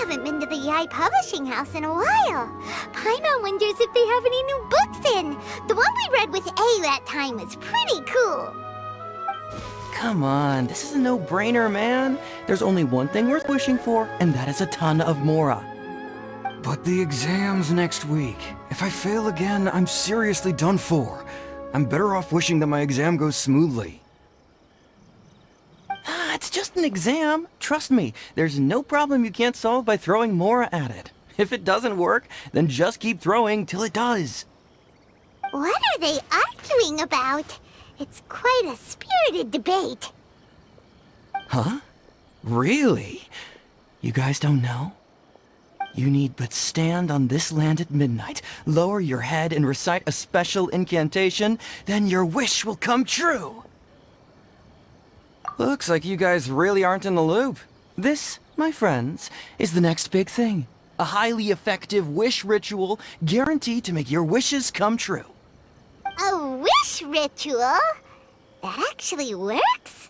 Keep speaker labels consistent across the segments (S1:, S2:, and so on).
S1: haven't been to the Yae Publishing House in a while. Paimon wonders if they have any new books in. The one we read with A that time was pretty cool.
S2: Come on, this is a no-brainer, man. There's only one thing worth wishing for, and that is a ton of Mora.
S3: But the exam's next week. If I fail again, I'm seriously done for. I'm better off wishing that my exam goes smoothly.
S2: It's just an exam. Trust me, there's no problem you can't solve by throwing Mora at it. If it doesn't work, then just keep throwing till it does.
S1: What are they arguing about? It's quite a spirited debate.
S2: Huh? Really? You guys don't know? You need but stand on this land at midnight, lower your head and recite a special incantation, then your wish will come true. Looks like you guys really aren't in the loop. This, my friends, is the next big thing. A highly effective wish ritual guaranteed to make your wishes come true.
S1: A wish ritual? That actually works?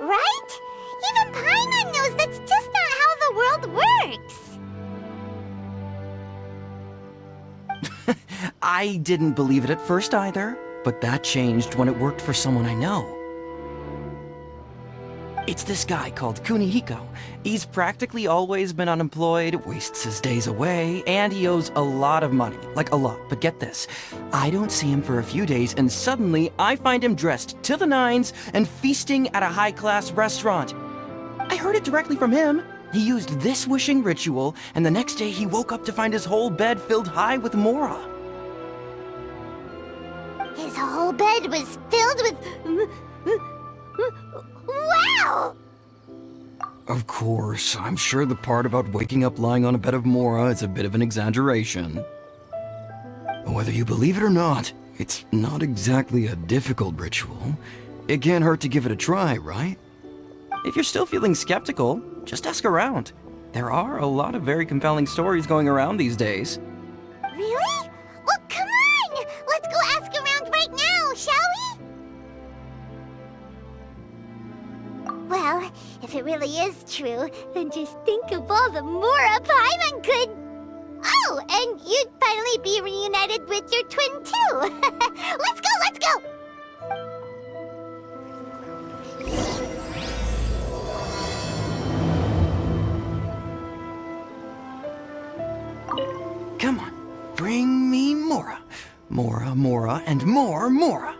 S1: Right? Even Paimon knows that's just not how the world works.
S2: I didn't believe it at first either, but that changed when it worked for someone I know. It's this guy called Kunihiko. He's practically always been unemployed, wastes his days away, and he owes a lot of money. Like a lot, but get this. I don't see him for a few days, and suddenly I find him dressed to the nines and feasting at a high-class restaurant. I heard it directly from him. He used this wishing ritual, and the next day he woke up to find his whole bed filled high with Mora.
S1: His whole bed was filled with... Wow!
S3: Of course, I'm sure the part about waking up lying on a bed of Mora is a bit of an exaggeration. Whether you believe it or not, it's not exactly a difficult ritual. It can't hurt to give it a try, right?
S2: If you're still feeling skeptical, just ask around. There are a lot of very compelling stories going around these days.
S1: Really? Well, come on! Let's go ask around right now, shall we? Well, if it really is true, then just think of all the Mora Paimon could... Oh, and you'd finally be reunited with your twin, too! Let's go, let's go!
S2: Come on, bring me Mora. Mora, Mora, and more Mora.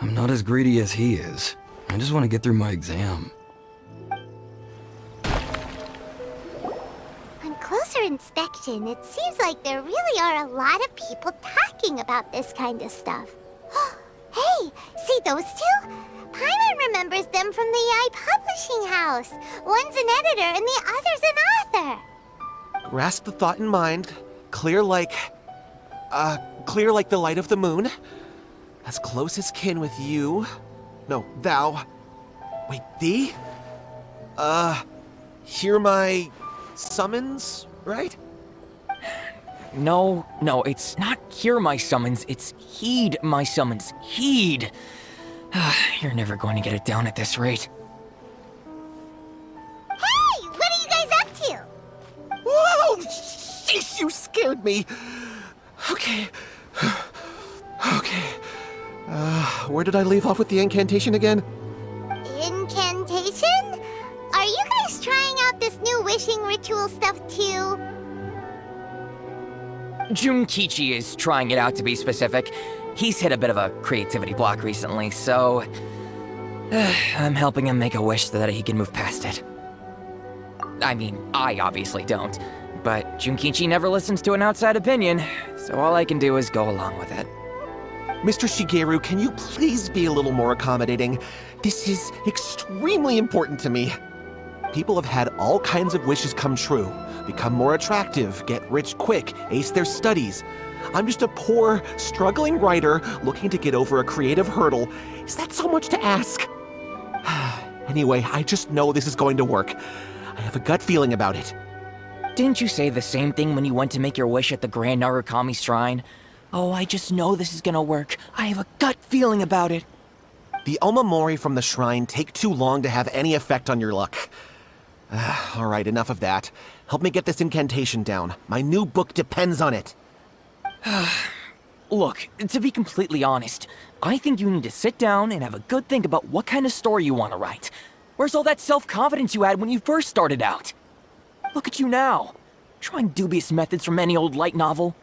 S3: I'm not as greedy as he is. I just want to get through my exam.
S1: On closer inspection, it seems like there really are a lot of people talking about this kind of stuff. Hey, see those two? Paimon remembers them from the Yae Publishing House. One's an editor and the other's an author.
S4: Grasp the thought in mind. Clear like the light of the moon. As close as kin with you. No, thou. Wait, thee? Hear my summons, right?
S5: No, it's not hear my summons, it's heed my summons. Heed! You're never going to get it down at this rate.
S1: Hey, what are you guys up to?
S4: Whoa! Sheesh, you scared me! Okay. Okay. Where did I leave off with the incantation again?
S1: Incantation? Are you guys trying out this new wishing ritual stuff too?
S5: Junkichi is trying it out, to be specific. He's hit a bit of a creativity block recently, so... I'm helping him make a wish so that he can move past it. I mean, I obviously don't, but Junkichi never listens to an outside opinion, so all I can do is go along with it.
S4: Mr. Shigeru, can you please be a little more accommodating? This is extremely important to me. People have had all kinds of wishes come true. Become more attractive, get rich quick, ace their studies. I'm just a poor, struggling writer looking to get over a creative hurdle. Is that so much to ask? Anyway, I just know this is going to work. I have a gut feeling about it.
S5: Didn't you say the same thing when you went to make your wish at the Grand Narukami Shrine? Oh, I just know this is gonna work. I have a gut feeling about it.
S4: The Omamori from the shrine take too long to have any effect on your luck. Alright, enough of that. Help me get this incantation down. My new book depends on it.
S5: Look, to be completely honest, I think you need to sit down and have a good think about what kind of story you want to write. Where's all that self-confidence you had when you first started out? Look at you now, trying dubious methods from any old light novel.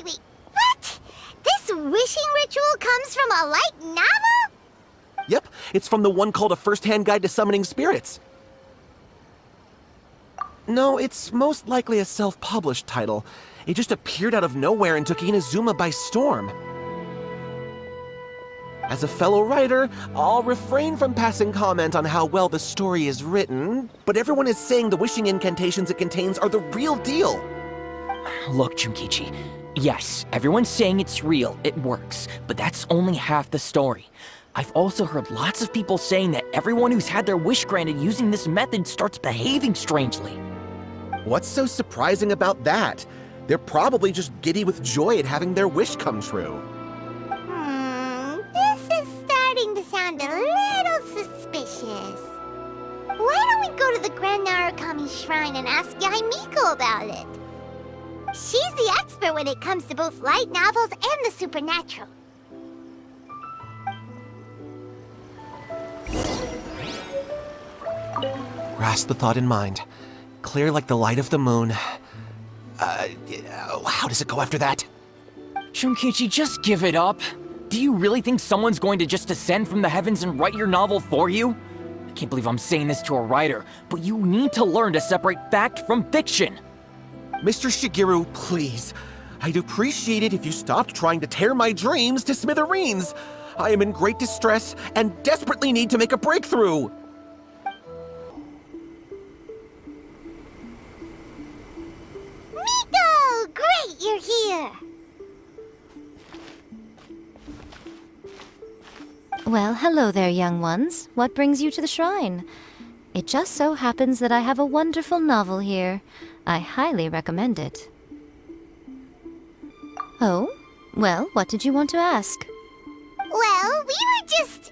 S1: Wait. What? This wishing ritual comes from a light novel?
S4: Yep, it's from the one called A First-Hand Guide to Summoning Spirits. No, it's most likely a self-published title. It just appeared out of nowhere and took Inazuma by storm. As a fellow writer, I'll refrain from passing comment on how well the story is written, but everyone is saying the wishing incantations it contains are the real deal.
S5: Look, Junkichi, yes, everyone's saying it's real, it works, but that's only half the story. I've also heard lots of people saying that everyone who's had their wish granted using this method starts behaving strangely.
S4: What's so surprising about that? They're probably just giddy with joy at having their wish come true.
S1: This is starting to sound a little suspicious. Why don't we go to the Grand Narukami Shrine and ask Yae Miko about it? She's the expert when it comes to both light novels and the supernatural.
S4: Grasp the thought in mind. Clear like the light of the moon. How does it go after that?
S5: Junkichi, just give it up. Do you really think someone's going to just descend from the heavens and write your novel for you? I can't believe I'm saying this to a writer, but you need to learn to separate fact from fiction.
S4: Mr. Shigeru, please. I'd appreciate it if you stopped trying to tear my dreams to smithereens. I am in great distress and desperately need to make a breakthrough.
S1: Miko! Great, you're here!
S6: Well, hello there, young ones. What brings you to the shrine? It just so happens that I have a wonderful novel here. I highly recommend it. Oh? Well, what did you want to ask?
S1: Well, we were just...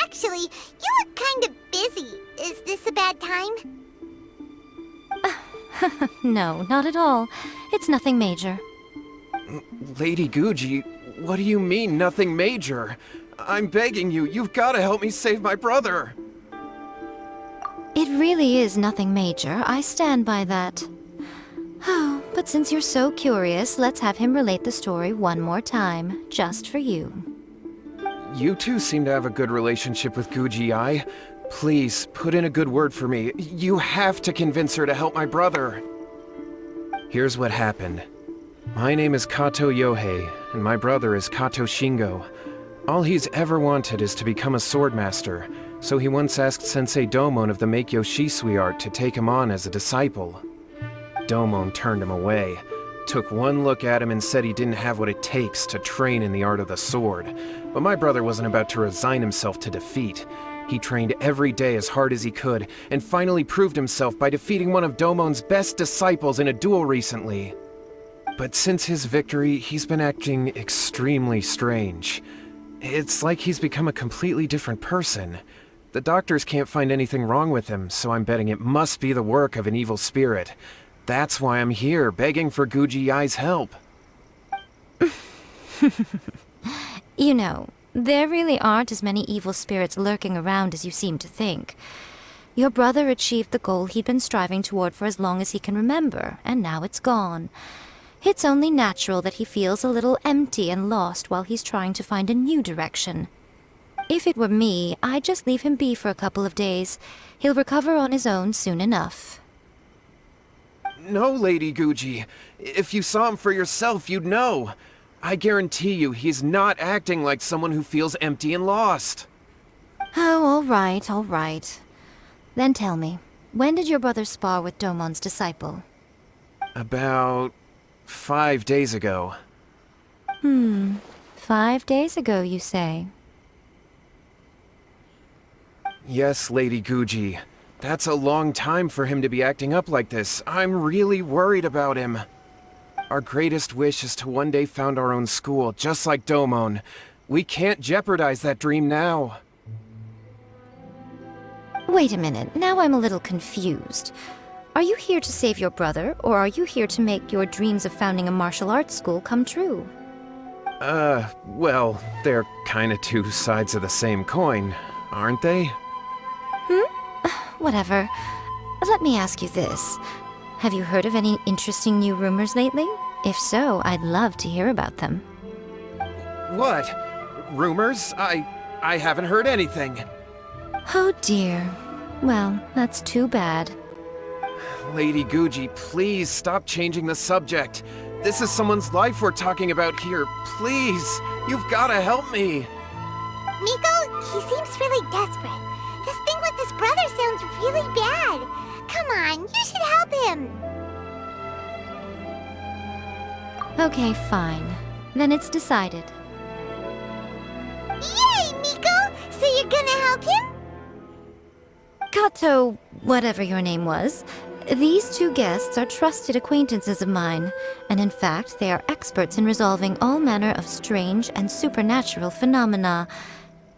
S1: actually, you look kind of busy. Is this a bad time?
S6: No, not at all. It's nothing major.
S7: Lady Guji, what do you mean, nothing major? I'm begging you, you've got to help me save my brother.
S6: It really is nothing major. I stand by that. Oh, but since you're so curious, let's have him relate the story one more time, just for you.
S7: You two seem to have a good relationship with Guji-ai. Please, put in a good word for me. You have to convince her to help my brother. Here's what happened. My name is Kato Yohei, and my brother is Kato Shingo. All he's ever wanted is to become a swordmaster, so he once asked Sensei Domon of the Meikyo Shisui art to take him on as a disciple. Domon turned him away, took one look at him and said he didn't have what it takes to train in the art of the sword. But my brother wasn't about to resign himself to defeat. He trained every day as hard as he could, and finally proved himself by defeating one of Domon's best disciples in a duel recently. But since his victory, he's been acting extremely strange. It's like he's become a completely different person. The doctors can't find anything wrong with him, so I'm betting it must be the work of an evil spirit. That's why I'm here, begging for Guji-ai's help.
S6: You know, there really aren't as many evil spirits lurking around as you seem to think. Your brother achieved the goal he'd been striving toward for as long as he can remember, and now it's gone. It's only natural that he feels a little empty and lost while he's trying to find a new direction. If it were me, I'd just leave him be for a couple of days. He'll recover on his own soon enough.
S7: No, Lady Guji. If you saw him for yourself, you'd know. I guarantee you he's not acting like someone who feels empty and lost.
S6: Oh, all right. Then tell me, when did your brother spar with Domon's disciple?
S7: About 5 days ago.
S6: 5 days ago, you say?
S7: Yes, Lady Guji. That's a long time for him to be acting up like this. I'm really worried about him. Our greatest wish is to one day found our own school, just like Domon. We can't jeopardize that dream now.
S6: Wait a minute, now I'm a little confused. Are you here to save your brother, or are you here to make your dreams of founding a martial arts school come true?
S7: Well, they're kinda two sides of the same coin, aren't they?
S6: Whatever. Let me ask you this. Have you heard of any interesting new rumors lately? If so, I'd love to hear about them.
S7: What? Rumors? I haven't heard anything.
S6: Oh dear. Well, that's too bad.
S7: Lady Guji, please stop changing the subject. This is someone's life we're talking about here. Please, you've gotta help me.
S1: Miko, he seems really desperate. This thing with his brother sounds really bad. Come on, you should help him.
S6: Okay, fine. Then it's decided.
S1: Yay, Miko! So you're gonna help him?
S6: Kato, whatever your name was, these two guests are trusted acquaintances of mine, and in fact, they are experts in resolving all manner of strange and supernatural phenomena.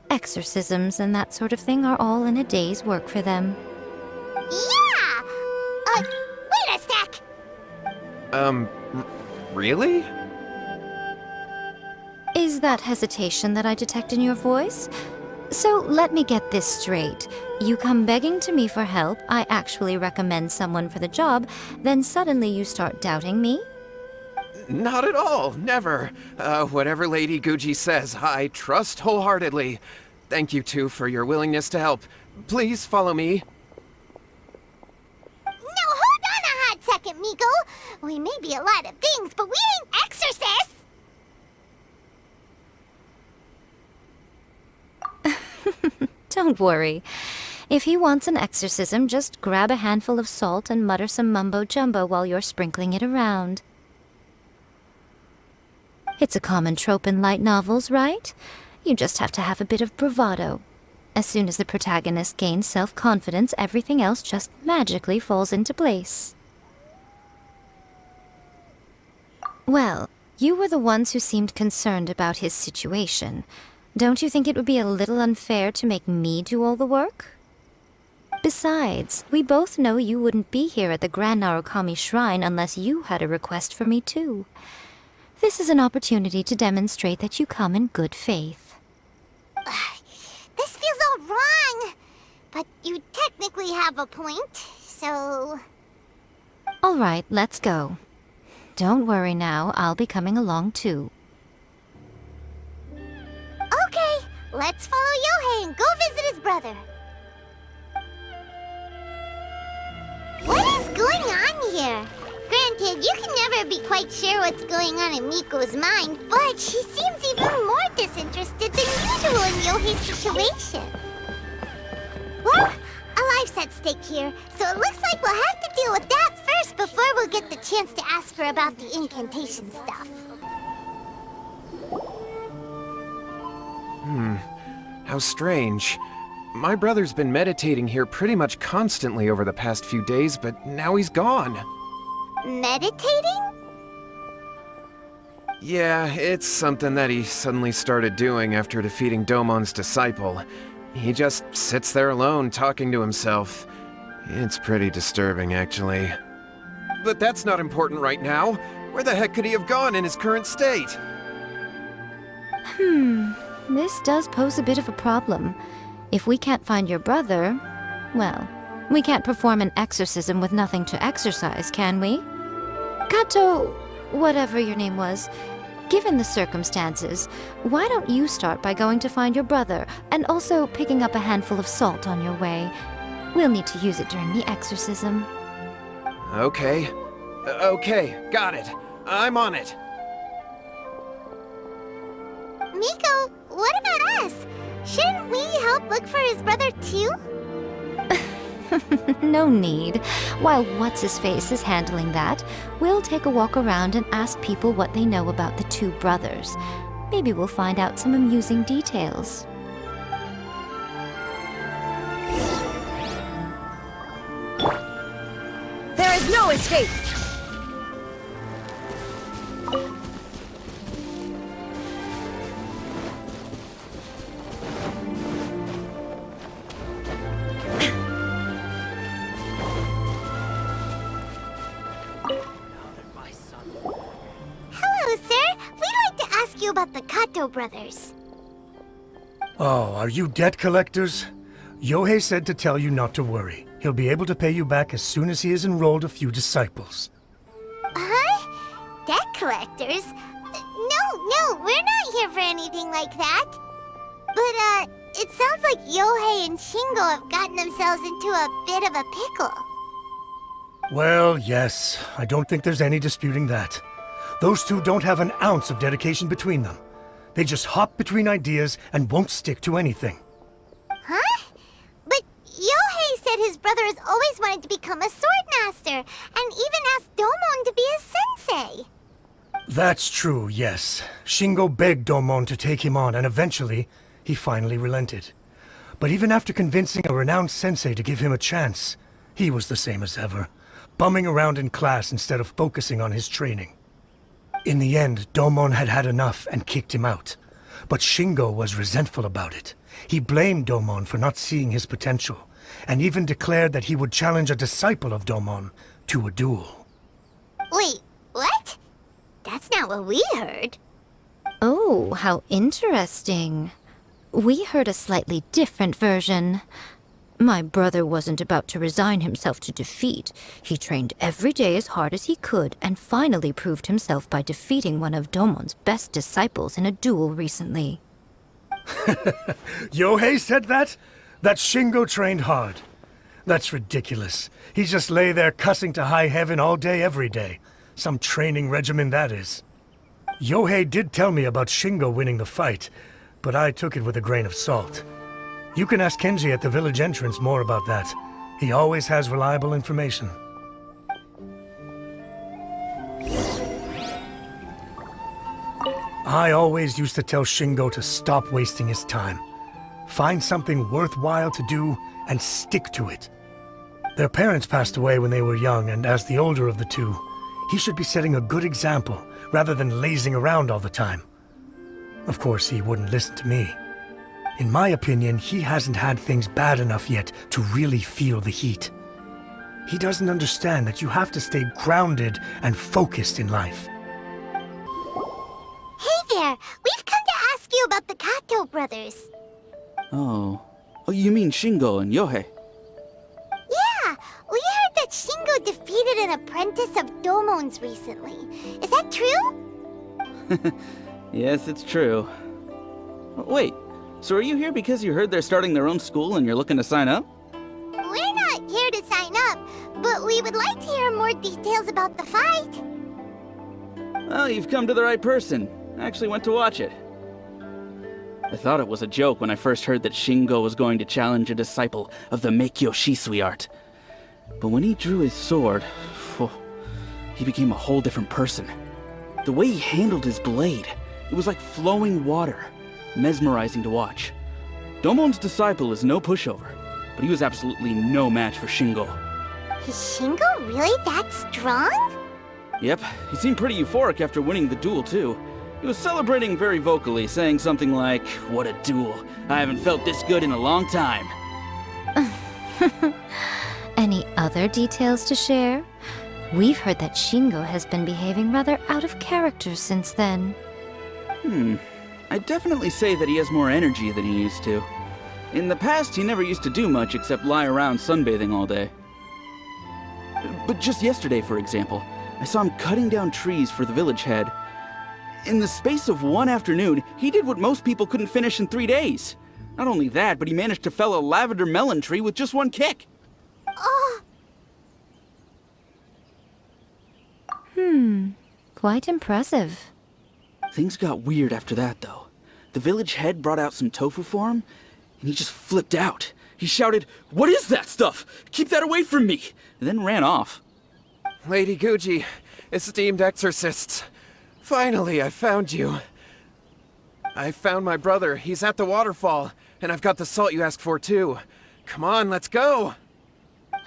S6: Exorcisms and that sort of thing are all in a day's work for them.
S1: Yeah! Wait a sec!
S7: Really?
S6: Is that hesitation that I detect in your voice? So let me get this straight. You come begging to me for help, I actually recommend someone for the job, then suddenly you start doubting me?
S7: Not at all, never. Whatever Lady Guji says, I trust wholeheartedly. Thank you two for your willingness to help. Please follow me.
S1: No, hold on a hot second, Miko. We may be a lot of things, but we ain't exorcists!
S6: Don't worry. If he wants an exorcism, just grab a handful of salt and mutter some mumbo-jumbo while you're sprinkling it around. It's a common trope in light novels, right? You just have to have a bit of bravado. As soon as the protagonist gains self-confidence, everything else just magically falls into place. Well, you were the ones who seemed concerned about his situation. Don't you think it would be a little unfair to make me do all the work? Besides, we both know you wouldn't be here at the Grand Narukami Shrine unless you had a request for me too. This is an opportunity to demonstrate that you come in good faith.
S1: This feels all wrong. But you technically have a point, so...
S6: All right, let's go. Don't worry now, I'll be coming along too.
S1: Okay, let's follow Yohei and go visit his brother. What is going on here? Granted, you can never be quite sure what's going on in Miko's mind, but she seems even more disinterested than usual in Yohei's situation. Well, a life's at stake here, so it looks like we'll have to deal with that first before we'll get the chance to ask her about the incantation stuff.
S7: How strange. My brother's been meditating here pretty much constantly over the past few days, but now he's gone.
S1: Meditating?
S7: Yeah, it's something that he suddenly started doing after defeating Domon's disciple. He just sits there alone, talking to himself. It's pretty disturbing, actually. But that's not important right now. Where the heck could he have gone in his current state?
S6: This does pose a bit of a problem. If we can't find your brother, well, we can't perform an exorcism with nothing to exorcise, can we? Kato, whatever your name was, given the circumstances, why don't you start by going to find your brother, and also picking up a handful of salt on your way? We'll need to use it during the exorcism.
S7: Okay. Okay, got it. I'm on it.
S1: Miko, what about us? Shouldn't we help look for his brother too?
S6: No need. While What's-His-Face is handling that, we'll take a walk around and ask people what they know about the two brothers. Maybe we'll find out some amusing details.
S8: There is no escape!
S1: you about the Kato brothers.
S8: Oh, are you debt collectors? Yohei said to tell you not to worry. He'll be able to pay you back as soon as he has enrolled a few disciples.
S1: Huh? Debt collectors? No, we're not here for anything like that. But, it sounds like Yohei and Shingo have gotten themselves into a bit of a pickle.
S8: Well, yes. I don't think there's any disputing that. Those two don't have an ounce of dedication between them. They just hop between ideas and won't stick to anything.
S1: Huh? But Yohei said his brother has always wanted to become a sword master, and even asked Domon to be his sensei.
S8: That's true, yes. Shingo begged Domon to take him on, and eventually, he finally relented. But even after convincing a renowned sensei to give him a chance, he was the same as ever, bumming around in class instead of focusing on his training. In the end, Domon had had enough and kicked him out. But Shingo was resentful about it. He blamed Domon for not seeing his potential, and even declared that he would challenge a disciple of Domon to a duel.
S1: Wait, what? That's not what we heard.
S6: Oh, how interesting. We heard a slightly different version. My brother wasn't about to resign himself to defeat. He trained every day as hard as he could and finally proved himself by defeating one of Domon's best disciples in a duel recently.
S8: Yohei said that? That Shingo trained hard. That's ridiculous. He just lay there cussing to high heaven all day every day. Some training regimen that is. Yohei did tell me about Shingo winning the fight, but I took it with a grain of salt. You can ask Kenji at the village entrance more about that. He always has reliable information. I always used to tell Shingo to stop wasting his time. Find something worthwhile to do and stick to it. Their parents passed away when they were young, and as the older of the two, he should be setting a good example rather than lazing around all the time. Of course, he wouldn't listen to me. In my opinion, he hasn't had things bad enough yet to really feel the heat. He doesn't understand that you have to stay grounded and focused in life.
S1: Hey there, we've come to ask you about the Kato brothers.
S9: Oh, you mean Shingo and Yohei?
S1: Yeah, we heard that Shingo defeated an apprentice of Domon's recently. Is that true?
S9: Yes, it's true. Wait, so are you here because you heard they're starting their own school and you're looking to sign up?
S1: We're not here to sign up, but we would like to hear more details about the fight.
S9: Well, you've come to the right person. I actually went to watch it. I thought it was a joke when I first heard that Shingo was going to challenge a disciple of the Meikyo Shisui art. But when he drew his sword, he became a whole different person. The way he handled his blade, it was like flowing water, mesmerizing to watch. Domon's disciple is no pushover, but he was absolutely no match for Shingo.
S1: Is Shingo really that strong?
S9: Yep, he seemed pretty euphoric after winning the duel too. He was celebrating very vocally, saying something like, "What a duel. I haven't felt this good in a long time."
S6: Any other details to share? We've heard that Shingo has been behaving rather out of character since then.
S9: I'd definitely say that he has more energy than he used to. In the past, he never used to do much except lie around sunbathing all day. But just yesterday, for example, I saw him cutting down trees for the village head. In the space of one afternoon, he did what most people couldn't finish in 3 days. Not only that, but he managed to fell a lavender melon tree with just one kick.
S1: Oh,
S6: Quite impressive.
S9: Things got weird after that, though. The village head brought out some tofu for him, and he just flipped out. He shouted, "What is that stuff? Keep that away from me!" and then ran off.
S7: Lady Guji, esteemed exorcists. Finally, I found you. I found my brother. He's at the waterfall, and I've got the salt you asked for, too. Come on, let's go!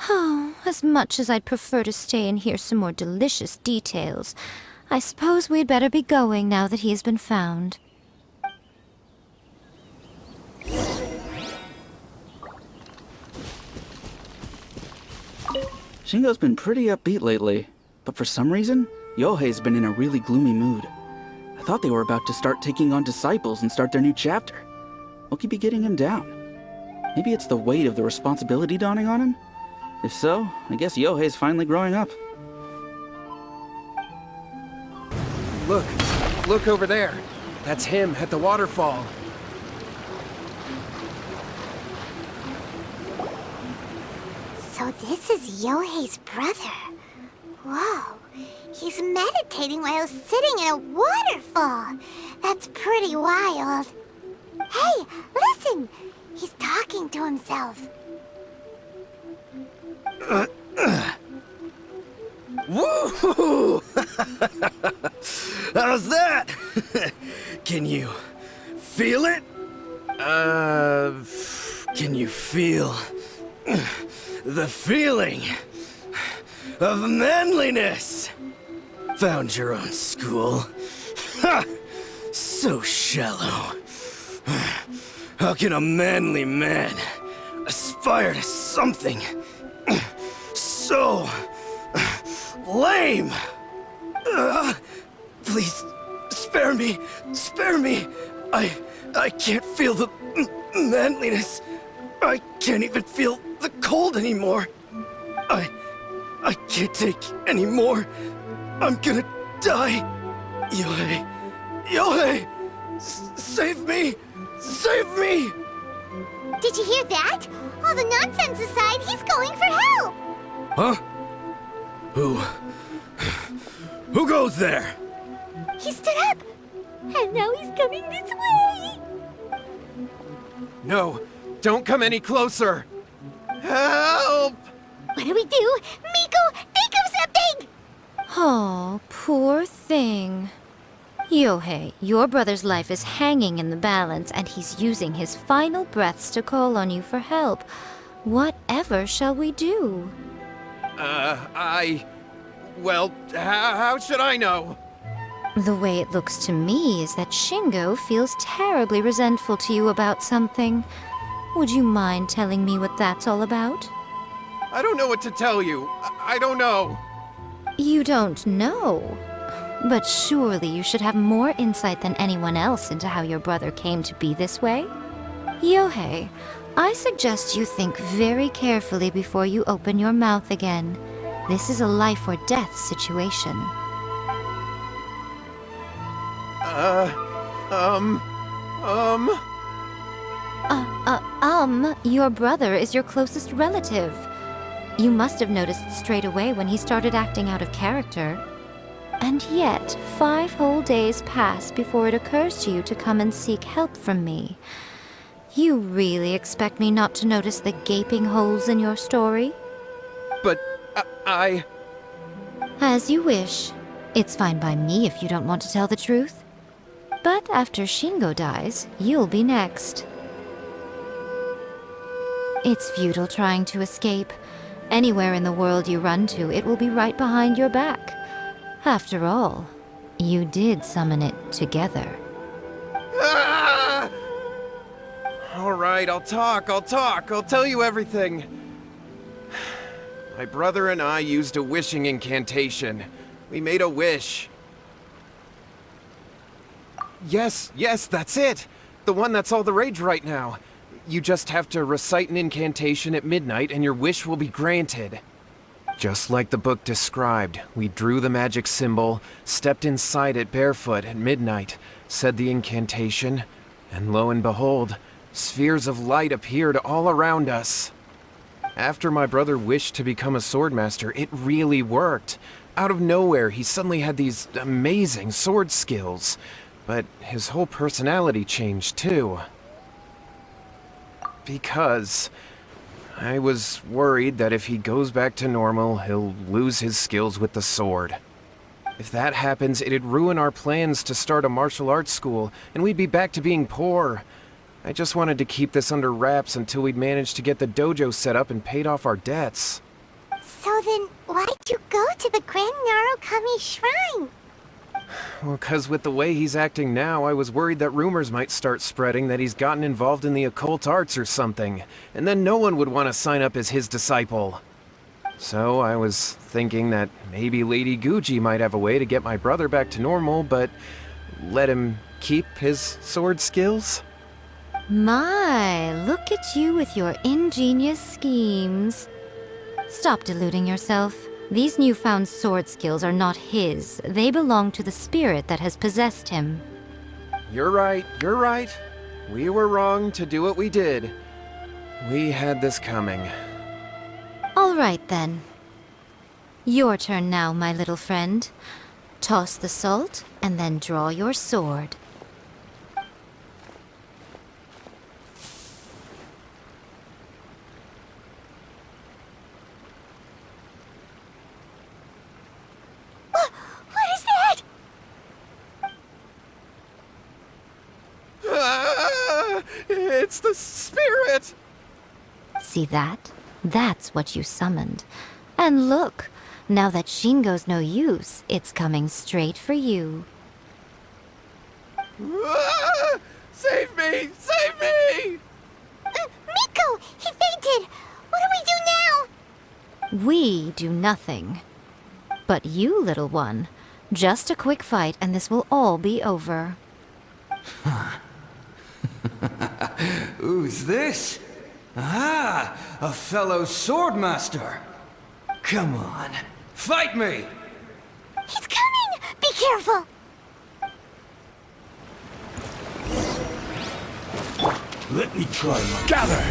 S6: Oh, as much as I'd prefer to stay and hear some more delicious details, I suppose we'd better be going now that he has been found.
S9: Shingo's been pretty upbeat lately, but for some reason, Yohei's been in a really gloomy mood. I I thought they were about to start taking on disciples and start their new chapter. What could be getting him down? Maybe it's the weight of the responsibility dawning on him? If so, I guess Yohei's finally growing up.
S7: Look over there. That's him at the waterfall.
S1: So this is Yohei's brother. Whoa, he's meditating while sitting in a waterfall. That's pretty wild. Hey, listen! He's talking to himself.
S3: Woo! How's that? Can you feel it? Can you feel the feeling of manliness? Found your own school. Ha! So shallow. How can a manly man aspire to something so lame? Please, spare me. Spare me. I can't feel the manliness. I can't even feel the cold anymore. I can't take any more. I'm gonna die. Yohei. Yohei! Save me! Save me!
S1: Did you hear that? All the nonsense aside, he's going for help!
S3: Huh? Who goes there?
S1: He stood up! And now he's coming this way!
S7: No, don't come any closer. Help!
S1: What do we do? Miko, think of something!
S6: Oh, poor thing. Yohei, your brother's life is hanging in the balance, and he's using his final breaths to call on you for help. Whatever shall we do?
S7: Well, how should I know?
S6: The way it looks to me is that Shingo feels terribly resentful to you about something. Would you mind telling me what that's all about?
S7: I don't know what to tell you. I don't know.
S6: You don't know? But surely you should have more insight than anyone else into how your brother came to be this way? Yohei, I suggest you think very carefully before you open your mouth again. This is a life or death situation. Your brother is your closest relative. You must have noticed straight away when he started acting out of character. And yet, 5 whole days pass before it occurs to you to come and seek help from me. You really expect me not to notice the gaping holes in your story?
S7: But I...
S6: As you wish. It's fine by me if you don't want to tell the truth. But after Shingo dies, you'll be next. It's futile trying to escape. Anywhere in the world you run to, it will be right behind your back. After all, you did summon it together.
S7: Ah! All right, I'll talk. I'll tell you everything. My brother and I used a wishing incantation. We made a wish. Yes, that's it. The one that's all the rage right now. You just have to recite an incantation at midnight and your wish will be granted. Just like the book described, we drew the magic symbol, stepped inside it barefoot at midnight, said the incantation, and lo and behold, spheres of light appeared all around us. After my brother wished to become a swordmaster, it really worked. Out of nowhere, he suddenly had these amazing sword skills, but his whole personality changed too. Because I was worried that if he goes back to normal, he'll lose his skills with the sword. If that happens, it'd ruin our plans to start a martial arts school, and we'd be back to being poor. I just wanted to keep this under wraps until we'd managed to get the dojo set up and paid off our debts.
S1: So then, why'd you go to the Grand Narukami Shrine?
S7: Well, 'cause with the way he's acting now, I was worried that rumors might start spreading that he's gotten involved in the occult arts or something, and then no one would want to sign up as his disciple. So I was thinking that maybe Lady Guji might have a way to get my brother back to normal, but let him keep his sword skills?
S6: My, look at you with your ingenious schemes. Stop deluding yourself. These newfound sword skills are not his. They belong to the spirit that has possessed him.
S7: You're right, you're right. We were wrong to do what we did. We had this coming.
S6: All right, then. Your turn now, my little friend. Toss the salt, and then draw your sword.
S1: What is that?
S7: It's the spirit!
S6: See that? That's what you summoned. And look, now that Shingo's no use, it's coming straight for you.
S7: Save me! Save me!
S1: Miko! He fainted! What do we do now?
S6: We do nothing. But you, little one, just a quick fight and this will all be over.
S3: Who's this? Ah, a fellow swordmaster. Come on, fight me!
S1: He's coming! Be careful!
S8: Let me try my...
S10: Gather!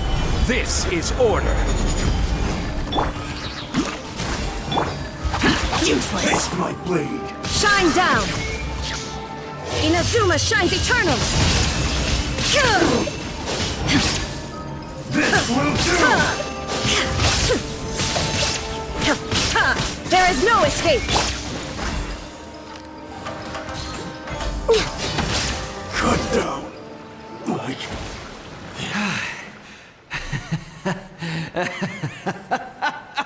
S10: This is order!
S11: Useless!
S8: Take my blade!
S11: Shine down! Inazuma shines eternal!
S8: This will do!
S11: There is no escape!
S8: Cut down! Like...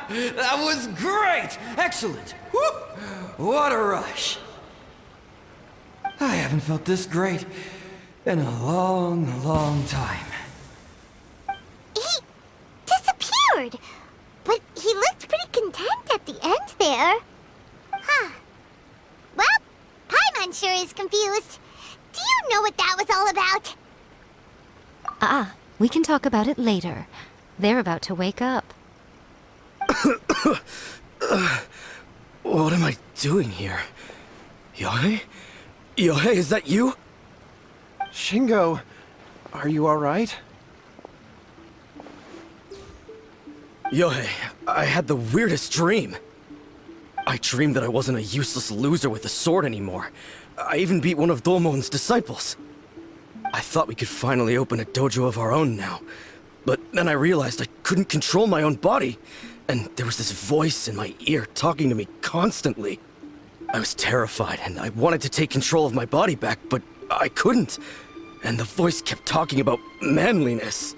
S3: That was great! Excellent! Woo! What a rush! I haven't felt this great in a long, long time.
S1: He disappeared! But he looked pretty content at the end there. Huh. Well, Paimon sure is confused. Do you know what that was all about?
S6: We can talk about it later. They're about to wake up.
S12: What am I doing here? Yae? Yae, is that you?
S7: Shingo, are you alright?
S12: Yae, I had the weirdest dream. I dreamed that I wasn't a useless loser with a sword anymore. I even beat one of Domon's disciples. I thought we could finally open a dojo of our own now. But then I realized I couldn't control my own body. And there was this voice in my ear talking to me constantly. I was terrified and I wanted to take control of my body back, but I couldn't. And the voice kept talking about manliness.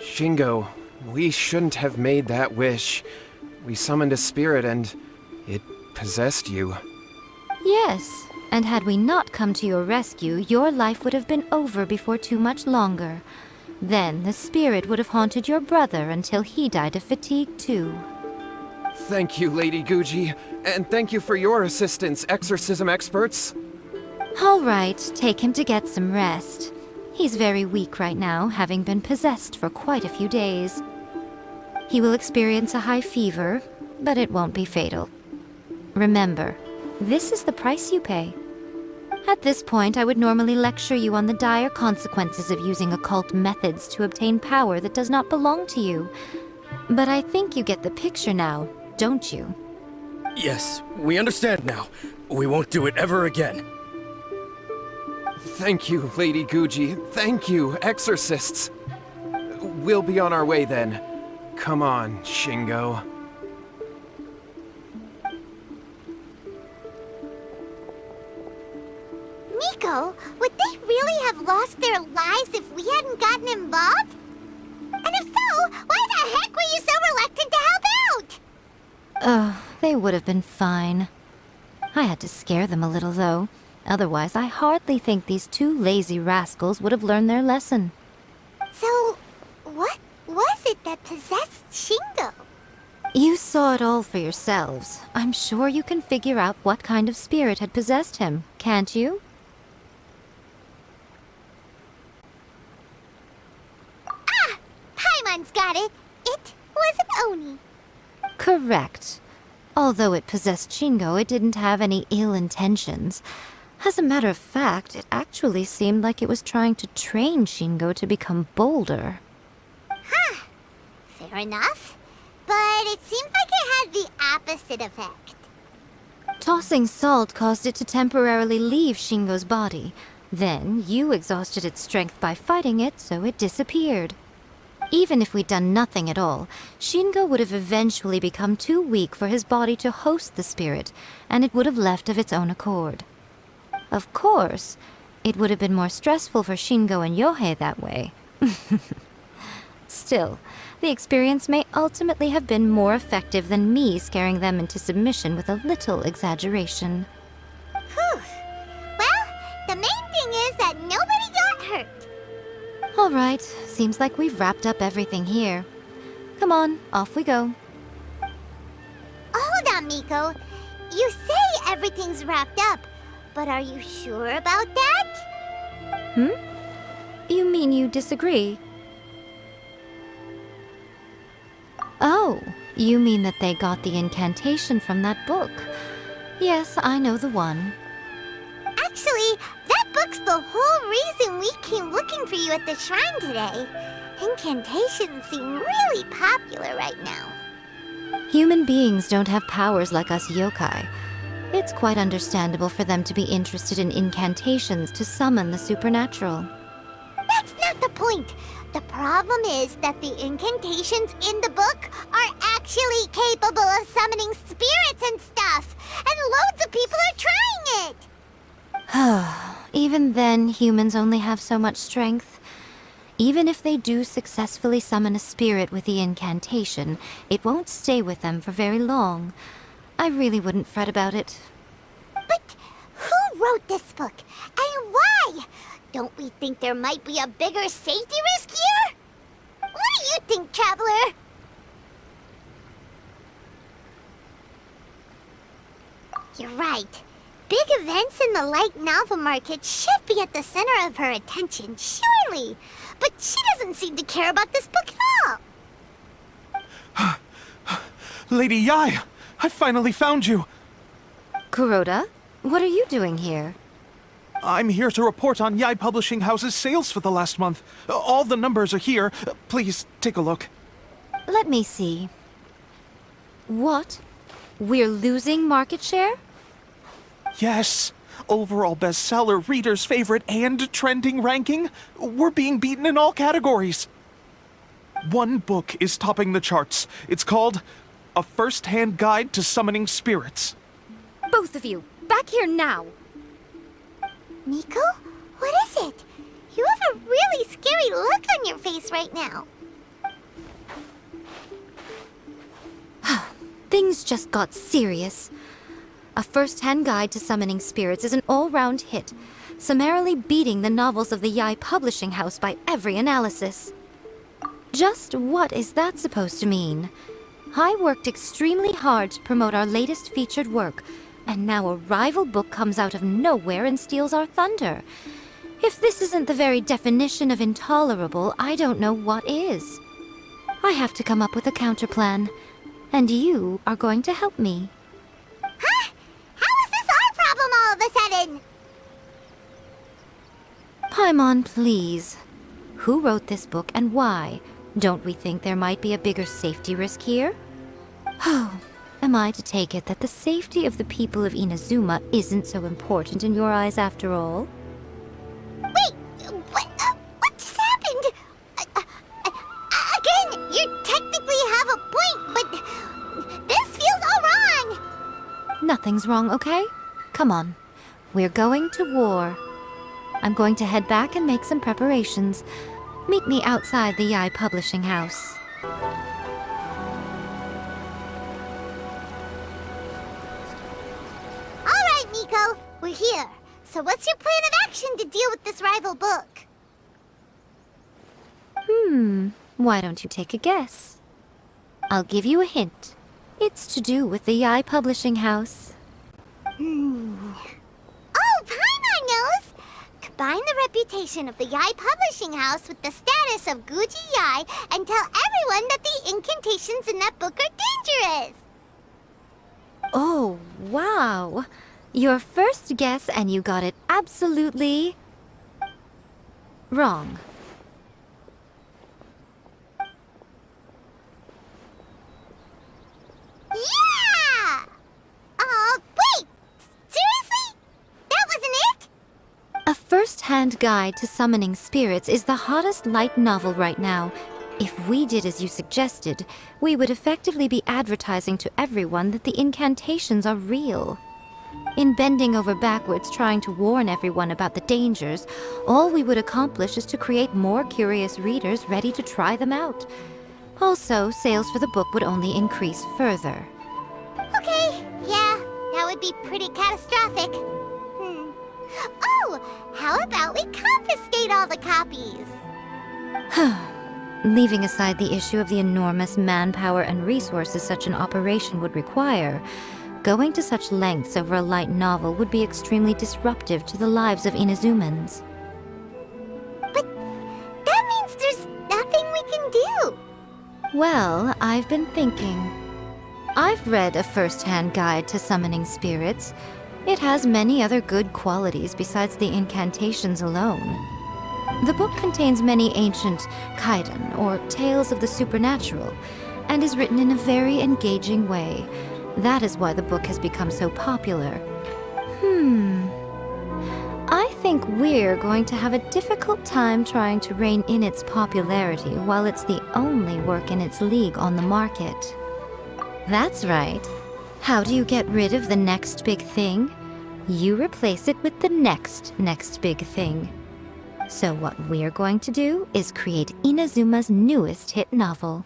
S7: Shingo, we shouldn't have made that wish. We summoned a spirit and it possessed you.
S6: Yes, and had we not come to your rescue, your life would have been over before too much longer. Then the spirit would have haunted your brother until he died of fatigue too.
S7: Thank you, Lady Guji, and thank you for your assistance, exorcism experts.
S6: All right, take him to get some rest. He's very weak right now, having been possessed for quite a few days. He will experience a high fever, but it won't be fatal. Remember, this is the price you pay. At this point, I would normally lecture you on the dire consequences of using occult methods to obtain power that does not belong to you. But I think you get the picture now, don't you?
S12: Yes, we understand now. We won't do it ever again.
S7: Thank you, Lady Guji. Thank you, exorcists. We'll be on our way then. Come on, Shingo.
S1: Miko, would they really have lost their lives if we hadn't gotten involved? And if so, why the heck were you so reluctant to help out?
S6: Oh, they would have been fine. I had to scare them a little, though. Otherwise, I hardly think these two lazy rascals would have learned their lesson.
S1: So, what was it that possessed Shingo?
S6: You saw it all for yourselves. I'm sure you can figure out what kind of spirit had possessed him, can't you?
S1: Ah! Paimon's got it. It was an Oni.
S6: Correct. Although it possessed Shingo, it didn't have any ill intentions. As a matter of fact, it actually seemed like it was trying to train Shingo to become bolder.
S1: Huh. Fair enough. But it seemed like it had the opposite effect.
S6: Tossing salt caused it to temporarily leave Shingo's body. Then, you exhausted its strength by fighting it, so it disappeared. Even if we'd done nothing at all, Shingo would have eventually become too weak for his body to host the spirit, and it would have left of its own accord. Of course, it would have been more stressful for Shingo and Yohei that way. Still, the experience may ultimately have been more effective than me scaring them into submission with a little exaggeration.
S1: Whew. Well, the main thing is that nobody got hurt.
S6: All right, seems like we've wrapped up everything here. Come on, off we go.
S1: Hold on, Miko. You say everything's wrapped up, but are you sure about that?
S6: You mean you disagree? Oh, you mean that they got the incantation from that book. Yes, I know the one.
S1: Actually, that book's the whole reason we came looking for you at the shrine today. Incantations seem really popular right now.
S6: Human beings don't have powers like us yokai. It's quite understandable for them to be interested in incantations to summon the supernatural.
S1: That's not the point. The problem is that the incantations in the book are actually capable of summoning spirits and stuff, and loads of people are trying it.
S6: Even then, humans only have so much strength. Even if they do successfully summon a spirit with the incantation, it won't stay with them for very long. I really wouldn't fret about it.
S1: But who wrote this book, and why? Don't we think there might be a bigger safety risk here? What do you think, Traveler? You're right. Big events in the light novel market should be at the center of her attention, surely. But she doesn't seem to care about this book at all.
S4: Lady Yae, I finally found you.
S6: Kuroda, what are you doing here?
S4: I'm here to report on Yae Publishing House's sales for the last month. All the numbers are here. Please, take a look.
S6: Let me see. What? We're losing market share?
S4: Yes. Overall bestseller, reader's favorite, and trending ranking. We're being beaten in all categories. One book is topping the charts. It's called A First-Hand Guide to Summoning Spirits.
S6: Both of you, back here now!
S1: Miko? What is it? You have a really scary look on your face right now.
S6: Things just got serious. A First-Hand Guide to Summoning Spirits is an all-round hit, summarily beating the novels of the Yae Publishing House by every analysis. Just what is that supposed to mean? I worked extremely hard to promote our latest featured work, and now a rival book comes out of nowhere and steals our thunder. If this isn't the very definition of intolerable, I don't know what is. I have to come up with a counterplan, and you are going to help me.
S1: Huh? How is this our problem all of a sudden?
S6: Paimon, please. Who wrote this book and why? Don't we think there might be a bigger safety risk here? Oh, am I to take it that the safety of the people of Inazuma isn't so important in your eyes after all?
S1: Wait, what just happened? Again, you technically have a point, but this feels all wrong.
S6: Nothing's wrong, okay? Come on. We're going to war. I'm going to head back and make some preparations. Meet me outside the Yae Publishing House.
S1: All right, Miko, we're here. So what's your plan of action to deal with this rival book?
S6: Why don't you take a guess? I'll give you a hint. It's to do with the Yae Publishing House.
S1: Oh, Paimon knows! Combine the reputation of the Yae Publishing House with the status of Guji Yae and tell everyone that the incantations in that book are dangerous!
S6: Oh, wow. Your first guess and you got it absolutely wrong.
S1: Yeah! Wait! Seriously? That wasn't it?
S6: A first-hand guide to summoning spirits is the hottest light novel right now. If we did as you suggested, we would effectively be advertising to everyone that the incantations are real. In bending over backwards trying to warn everyone about the dangers, all we would accomplish is to create more curious readers ready to try them out. Also, sales for the book would only increase further.
S1: Okay, yeah, that would be pretty catastrophic. Oh, how about we confiscate all the copies?
S6: Leaving aside the issue of the enormous manpower and resources such an operation would require, going to such lengths over a light novel would be extremely disruptive to the lives of Inazumans.
S1: But that means there's nothing we can do.
S6: Well, I've been thinking. I've read a first-hand guide to summoning spirits. It has many other good qualities besides the incantations alone. The book contains many ancient kaiden, or tales of the supernatural, and is written in a very engaging way. That is why the book has become so popular. I think we're going to have a difficult time trying to rein in its popularity while it's the only work in its league on the market. That's right. How do you get rid of the next big thing? You replace it with the next big thing. So what we're going to do is create Inazuma's newest hit novel.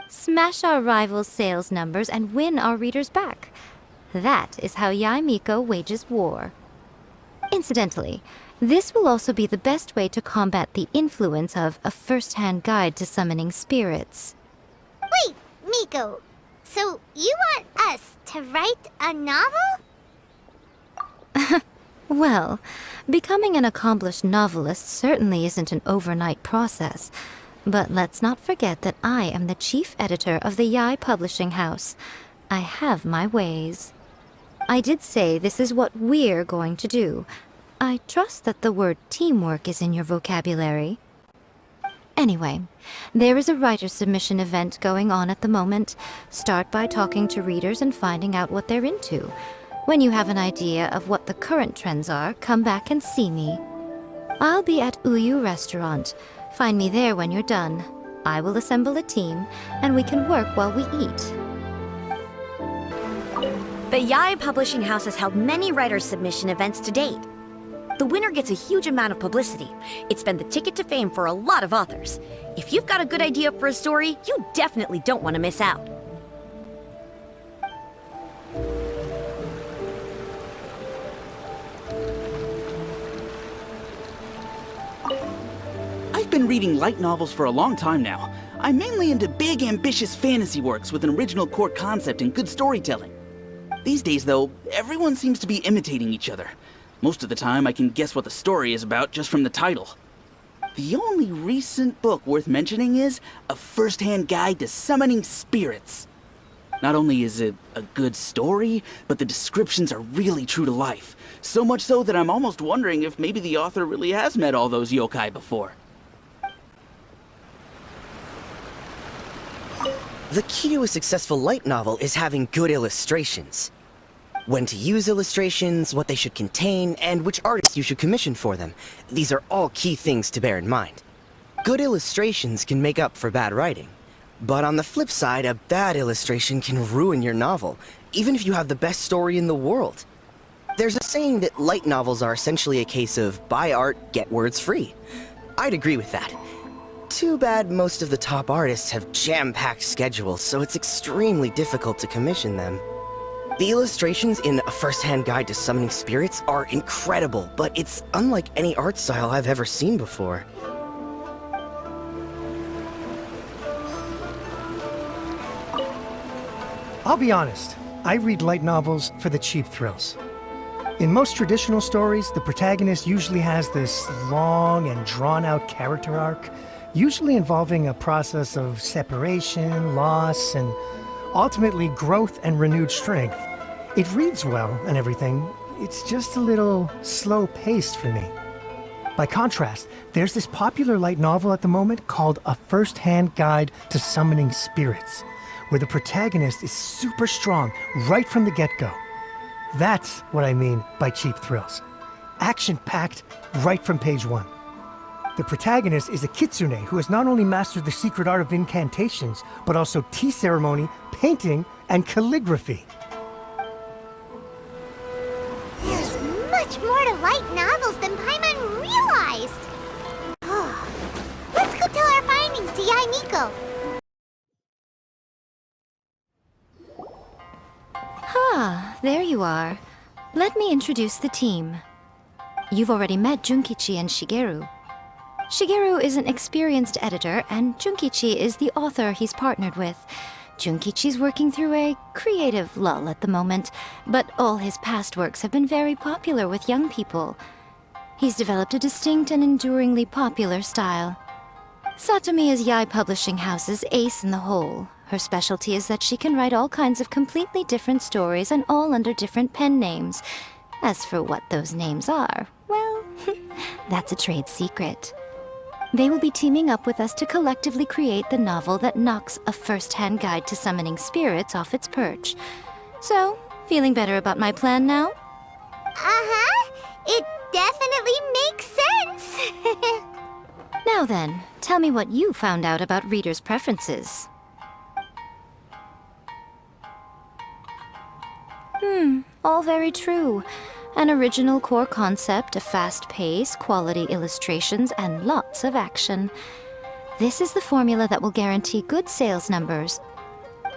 S6: Smash our rivals' sales numbers and win our readers back. That is how Yae Miko wages war. Incidentally, this will also be the best way to combat the influence of a first-hand guide to summoning spirits.
S1: Wait, Miko, so you want us to write a novel?
S6: Well, becoming an accomplished novelist certainly isn't an overnight process. But let's not forget that I am the chief editor of the Yae Publishing House. I have my ways. I did say this is what we're going to do. I trust that the word teamwork is in your vocabulary. Anyway, there is a writer submission event going on at the moment. Start by talking to readers and finding out what they're into. When you have an idea of what the current trends are, come back and see me. I'll be at Uyu Restaurant. Find me there when you're done. I will assemble a team, and we can work while we eat.
S11: The Yae Publishing House has held many writers' submission events to date. The winner gets a huge amount of publicity. It's been the ticket to fame for a lot of authors. If you've got a good idea for a story, you definitely don't want to miss out.
S9: I've been reading light novels for a long time now. I'm mainly into big, ambitious fantasy works with an original core concept and good storytelling. These days, though, everyone seems to be imitating each other. Most of the time, I can guess what the story is about just from the title. The only recent book worth mentioning is A First-Hand Guide to Summoning Spirits. Not only is it a good story, but the descriptions are really true to life. So much so that I'm almost wondering if maybe the author really has met all those yokai before.
S12: The key to a successful light novel is having good illustrations. When to use illustrations, what they should contain, and which artists you should commission for them. These are all key things to bear in mind. Good illustrations can make up for bad writing. But on the flip side, a bad illustration can ruin your novel, even if you have the best story in the world. There's a saying that light novels are essentially a case of buy art, get words free. I'd agree with that. Too bad most of the top artists have jam-packed schedules, so it's extremely difficult to commission them. The illustrations in A First-Hand Guide to Summoning Spirits are incredible, but it's unlike any art style I've ever seen before.
S8: I'll be honest, I read light novels for the cheap thrills. In most traditional stories, the protagonist usually has this long and drawn-out character arc, usually involving a process of separation, loss, and ultimately growth and renewed strength. It reads well and everything, it's just a little slow-paced for me. By contrast, there's this popular light novel at the moment called A First-Hand Guide to Summoning Spirits, where the protagonist is super strong right from the get-go. That's what I mean by cheap thrills. Action-packed right from page 1. The protagonist is a kitsune who has not only mastered the secret art of incantations, but also tea ceremony, painting, and calligraphy.
S1: There's much more to light novels than Paimon realized. Let's go tell our findings to Yae Miko.
S6: Ah, there you are. Let me introduce the team. You've already met Junkichi and Shigeru. Shigeru is an experienced editor, and Junkichi is the author he's partnered with. Junkichi's working through a creative lull at the moment, but all his past works have been very popular with young people. He's developed a distinct and enduringly popular style. Satomi is Yae Publishing House's ace in the hole. Her specialty is that she can write all kinds of completely different stories and all under different pen names. As for what those names are, well, that's a trade secret. They will be teaming up with us to collectively create the novel that knocks A First-Hand Guide to Summoning Spirits off its perch. So, feeling better about my plan now?
S1: Uh-huh. It definitely makes sense.
S6: Now then, tell me what you found out about readers' preferences. All very true. An original core concept, a fast pace, quality illustrations, and lots of action. This is the formula that will guarantee good sales numbers.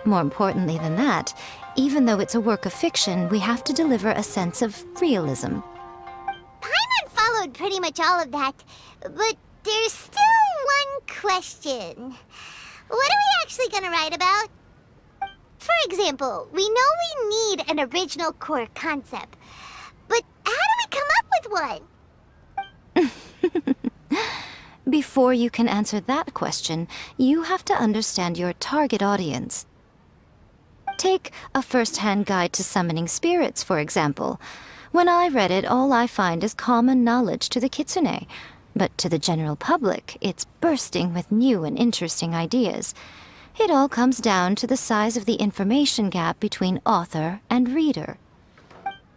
S6: More importantly than that, even though it's a work of fiction, we have to deliver a sense of realism.
S1: Paimon followed pretty much all of that, but there's still one question. What are we actually gonna write about? For example, we know we need an original core concept, but how do we come up with one?
S6: Before you can answer that question, you have to understand your target audience. Take A First-Hand Guide to Summoning Spirits, for example. When I read it, all I find is common knowledge to the kitsune. But to the general public, it's bursting with new and interesting ideas. It all comes down to the size of the information gap between author and reader.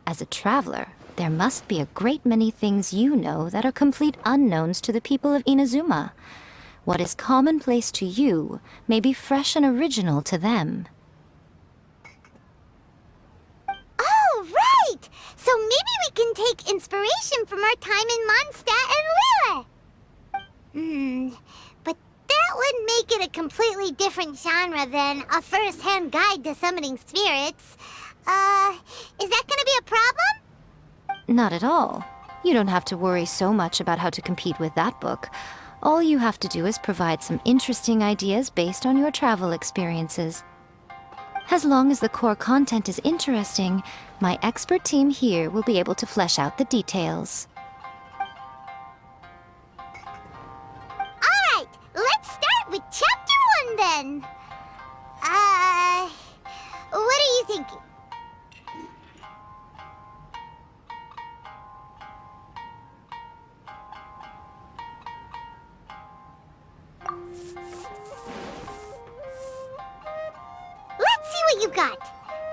S6: As a traveler, there must be a great many things you know that are complete unknowns to the people of Inazuma. What is commonplace to you may be fresh and original to them.
S1: Oh, right! So maybe we can take inspiration from our time in Mondstadt and Lille. But that would make it a completely different genre than A First-Hand Guide to Summoning Spirits. Is that gonna be a problem?
S6: Not at all. You don't have to worry so much about how to compete with that book. All you have to do is provide some interesting ideas based on your travel experiences. As long as the core content is interesting, my expert team here will be able to flesh out the details.
S1: Alright, let's start with Chapter 1 then. What are you thinking? Let's see what you got.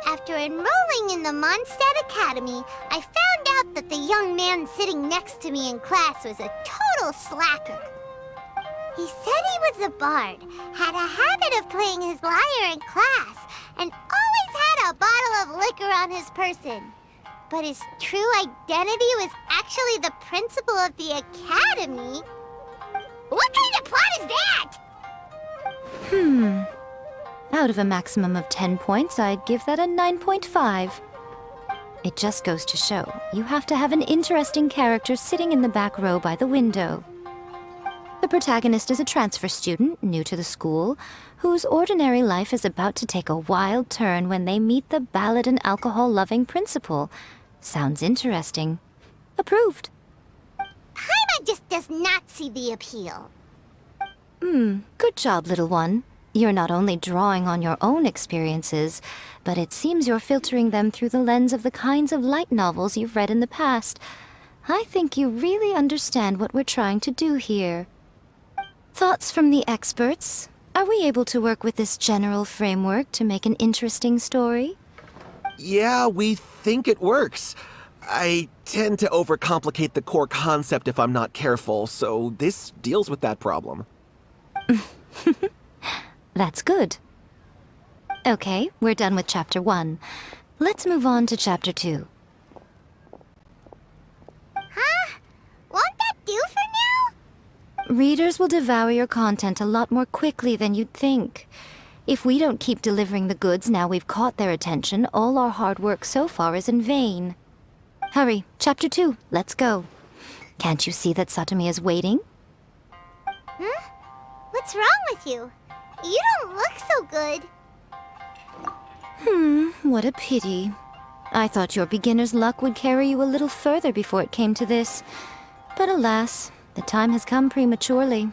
S1: After enrolling in the Mondstadt Academy, I found out that the young man sitting next to me in class was a total slacker. He said he was a bard, had a habit of playing his lyre in class, and always had a bottle of liquor on his person. But his true identity was actually the principal of the academy. What kind of plot is that?
S6: Out of a maximum of 10 points, I'd give that a 9.5. It just goes to show, you have to have an interesting character sitting in the back row by the window. The The protagonist is a transfer student, new to the school, whose ordinary life is about to take a wild turn when they meet the ballad and alcohol-loving principal. Sounds interesting. Approved.
S1: Paimon just does not see the appeal.
S6: Good job, little one. You're not only drawing on your own experiences, but it seems you're filtering them through the lens of the kinds of light novels you've read in the past. I think you really understand what we're trying to do here. Thoughts from the experts? Are we able to work with this general framework to make an interesting story?
S4: Yeah, we think it works. I tend to overcomplicate the core concept if I'm not careful, so this deals with that problem.
S6: That's good. Okay, we're done with Chapter 1. Let's move on to Chapter 2.
S1: Huh? Won't that do for now?
S6: Readers will devour your content a lot more quickly than you'd think. If we don't keep delivering the goods now we've caught their attention, all our hard work so far is in vain. Hurry, Chapter 2, let's go. Can't you see that Satomi is waiting?
S1: Huh? What's wrong with you? You don't look so good.
S6: What a pity. I thought your beginner's luck would carry you a little further before it came to this. But alas, the time has come prematurely.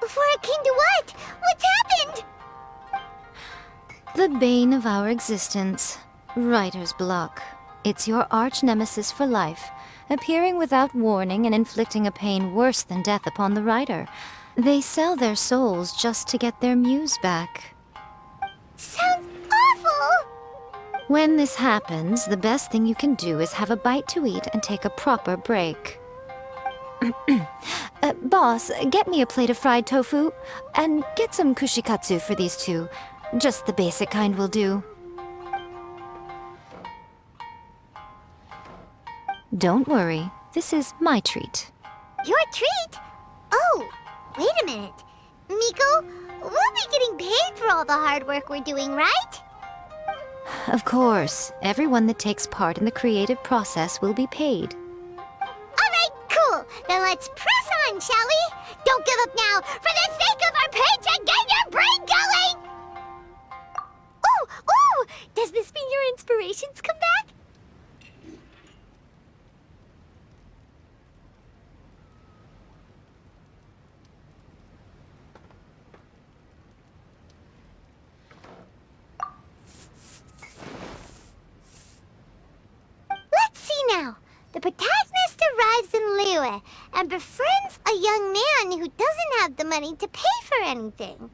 S1: Before it came to what? What's happened?
S6: The bane of our existence. Writer's block. It's your arch-nemesis for life, appearing without warning and inflicting a pain worse than death upon the writer. They sell their souls just to get their muse back.
S1: Sounds awful!
S6: When this happens, the best thing you can do is have a bite to eat and take a proper break. Boss, get me a plate of fried tofu, and get some kushikatsu for these two. Just the basic kind will do. Don't worry, this is my treat.
S1: Your treat? Oh, wait a minute. Miko, we'll be getting paid for all the hard work we're doing, right?
S6: Of course, everyone that takes part in the creative process will be paid.
S1: Alright, cool. Then let's press on, shall we? Don't give up now. For the sake of our paycheck, get your brain going! Ooh! Does this mean your inspirations come back? Let's see now. The protagonist arrives in Liyue and befriends a young man who doesn't have the money to pay for anything.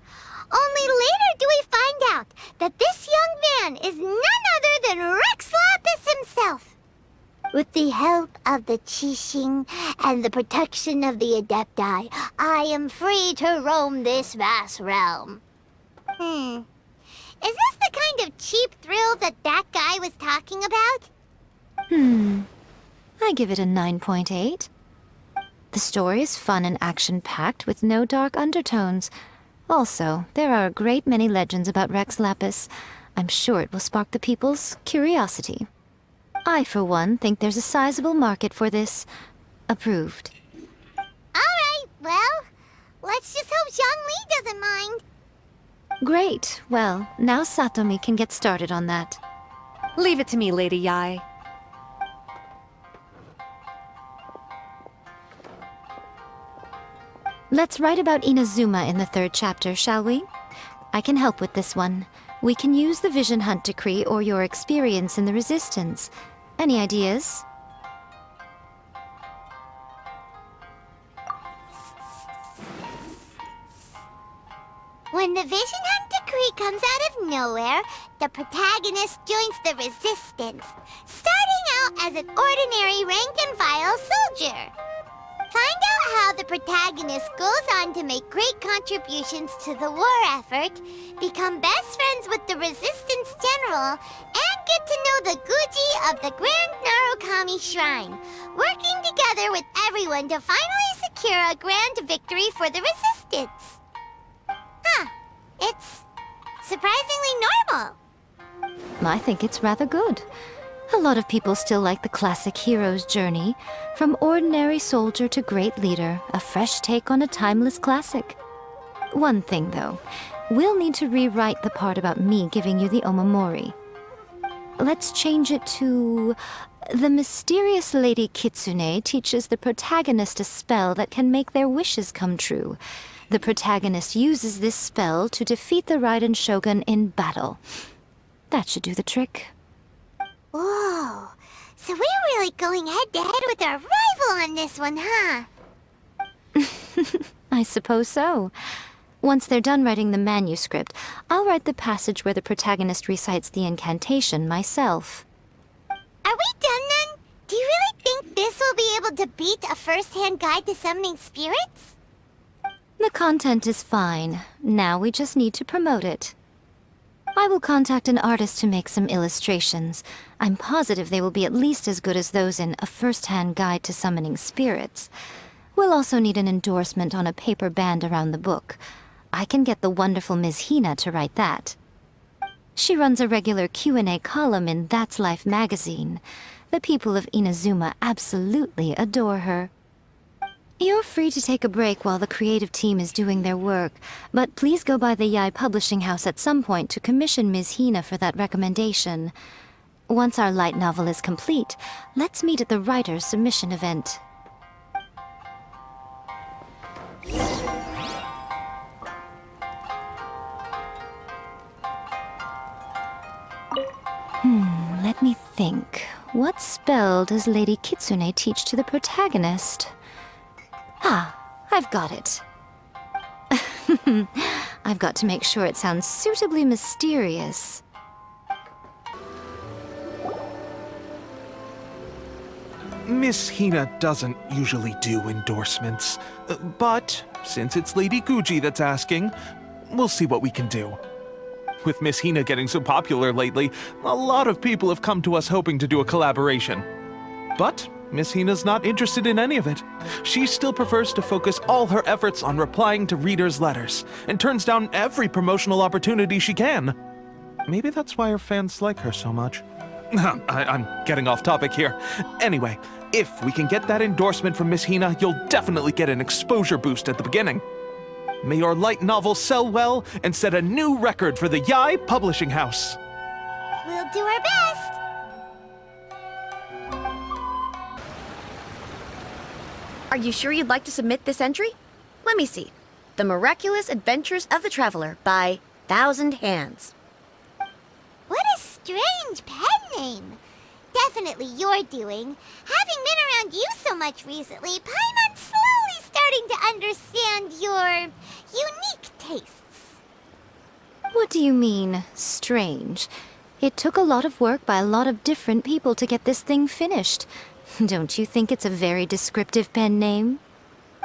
S1: Only later do we find out that this young man is none other than Rex Lapis himself. With the help of the Qixing and the protection of the Adepti, I am free to roam this vast realm. Is this the kind of cheap thrill that guy was talking about?
S6: I give it a 9.8. The story is fun and action-packed with no dark undertones. Also, there are a great many legends about Rex Lapis. I'm sure it will spark the people's curiosity. I, for one, think there's a sizable market for this. Approved.
S1: Alright, well, let's just hope Zhongli doesn't mind.
S6: Great. Well, now Satomi can get started on that.
S13: Leave it to me, Lady Yae.
S6: Let's write about Inazuma in the 3rd chapter, shall we? I can help with this one. We can use the Vision Hunt Decree or your experience in the Resistance. Any ideas?
S1: When the Vision Hunt Decree comes out of nowhere, the protagonist joins the Resistance, starting out as an ordinary rank-and-file soldier. Find out how the protagonist goes on to make great contributions to the war effort, become best friends with the Resistance General, and get to know the Guji of the Grand Narukami Shrine, working together with everyone to finally secure a grand victory for the Resistance. Huh. It's surprisingly normal.
S6: I think it's rather good. A lot of people still like the classic hero's journey, from ordinary soldier to great leader, a fresh take on a timeless classic. One thing, though, we'll need to rewrite the part about me giving you the Omamori. Let's change it to... The mysterious Lady Kitsune teaches the protagonist a spell that can make their wishes come true. The protagonist uses this spell to defeat the Raiden Shogun in battle. That should do the trick.
S1: Whoa, so we're really going head-to-head with our rival on this one, huh?
S6: I suppose so. Once they're done writing the manuscript, I'll write the passage where the protagonist recites the incantation myself.
S1: Are we done then? Do you really think this will be able to beat a first-hand guide to summoning spirits?
S6: The content is fine. Now we just need to promote it. I will contact an artist to make some illustrations. I'm positive they will be at least as good as those in A First-Hand Guide to Summoning Spirits. We'll also need an endorsement on a paper band around the book. I can get the wonderful Ms. Hina to write that. She runs a regular Q&A column in That's Life magazine. The people of Inazuma absolutely adore her. You're free to take a break while the creative team is doing their work, but please go by the Yae Publishing House at some point to commission Ms. Hina for that recommendation. Once our light novel is complete, let's meet at the writer's submission event. Let me think. What spell does Lady Kitsune teach to the protagonist? Ah, I've got it. I've got to make sure it sounds suitably mysterious.
S4: Miss Hina doesn't usually do endorsements, but since it's Lady Guji that's asking, we'll see what we can do. With Miss Hina getting so popular lately, a lot of people have come to us hoping to do a collaboration. But Miss Hina's not interested in any of it. She still prefers to focus all her efforts on replying to readers' letters, and turns down every promotional opportunity she can. Maybe that's why her fans like her so much. I'm getting off topic here. Anyway, if we can get that endorsement from Miss Hina, you'll definitely get an exposure boost at the beginning. May your light novel sell well and set a new record for the Yae Publishing House.
S1: We'll do our best.
S11: Are you sure you'd like to submit this entry? Let me see. The Miraculous Adventures of the Traveler by Thousand Hands.
S1: What a strange pen name. Definitely your doing. Having been around you so much recently, Paimon's slowly starting to understand your unique tastes.
S6: What do you mean, strange? It took a lot of work by a lot of different people to get this thing finished. Don't you think it's a very descriptive pen name?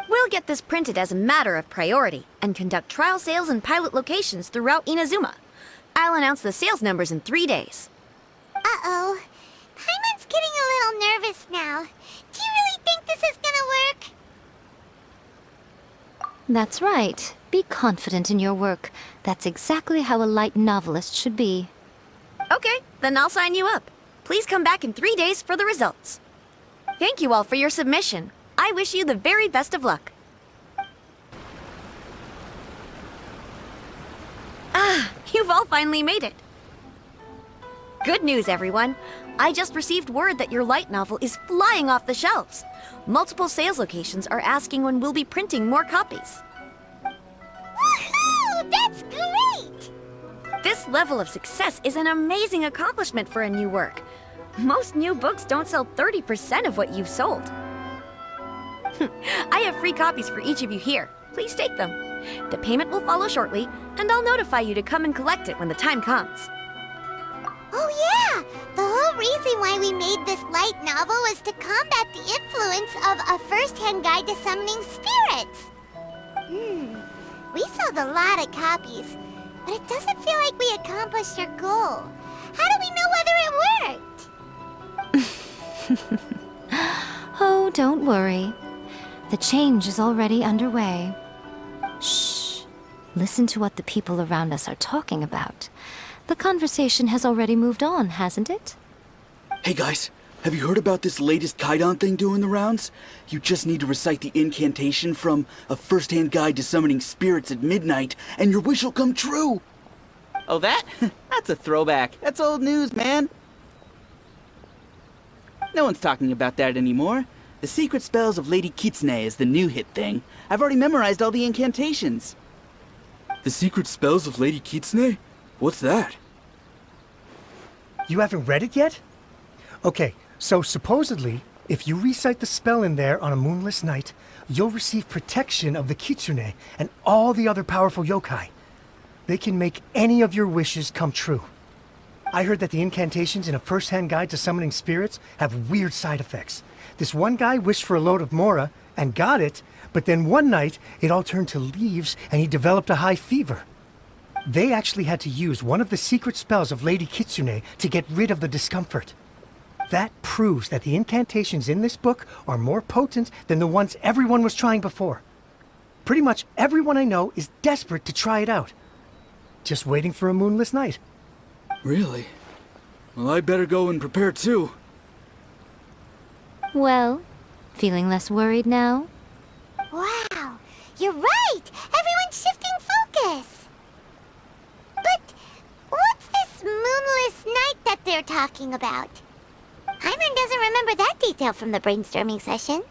S11: We'll get this printed as a matter of priority and conduct trial sales in pilot locations throughout Inazuma. I'll announce the sales numbers in 3 days.
S1: Uh-oh. Paimon's getting a little nervous now. Do you really think this is gonna work?
S6: That's right. Be confident in your work. That's exactly how a light novelist should be.
S11: Okay, then I'll sign you up. Please come back in 3 days for the results. Thank you all for your submission. I wish you the very best of luck. Ah, you've all finally made it. Good news, everyone. I just received word that your light novel is flying off the shelves. Multiple sales locations are asking when we'll be printing more copies.
S1: Woohoo! That's great!
S11: This level of success is an amazing accomplishment for a new work. Most new books don't sell 30% of what you've sold. I have free copies for each of you here. Please take them. The payment will follow shortly, and I'll notify you to come and collect it when the time comes.
S1: Oh yeah! The whole reason why we made this light novel was to combat the influence of A First-Hand Guide to Summoning Spirits. We sold a lot of copies, but it doesn't feel like we accomplished our goal. How do we know whether it worked?
S6: Oh, don't worry. The change is already underway. Shh. Listen to what the people around us are talking about. The conversation has already moved on, hasn't it?
S9: Hey guys, have you heard about this latest Kaidan thing doing the rounds? You just need to recite the incantation from A First-Hand Guide to Summoning Spirits at Midnight, and your wish will come true! Oh, that? That's a throwback. That's old news, man. No one's talking about that anymore. The Secret Spells of Lady Kitsune is the new hit thing. I've already memorized all the incantations. The Secret Spells of Lady Kitsune? What's that?
S8: You haven't read it yet? Okay, so supposedly, if you recite the spell in there on a moonless night, you'll receive protection of the Kitsune and all the other powerful yokai. They can make any of your wishes come true. I heard that the incantations in A First-Hand Guide to Summoning Spirits have weird side effects. This one guy wished for a load of mora and got it, but then one night it all turned to leaves and he developed a high fever. They actually had to use one of the secret spells of Lady Kitsune to get rid of the discomfort. That proves that the incantations in this book are more potent than the ones everyone was trying before. Pretty much everyone I know is desperate to try it out. Just waiting for a moonless night.
S9: Really? Well, I better go and prepare too.
S6: Well, feeling less worried now?
S1: Wow, you're right! Everyone's shifting focus! But what's this moonless night that they're talking about? Hyman doesn't remember that detail from the brainstorming session.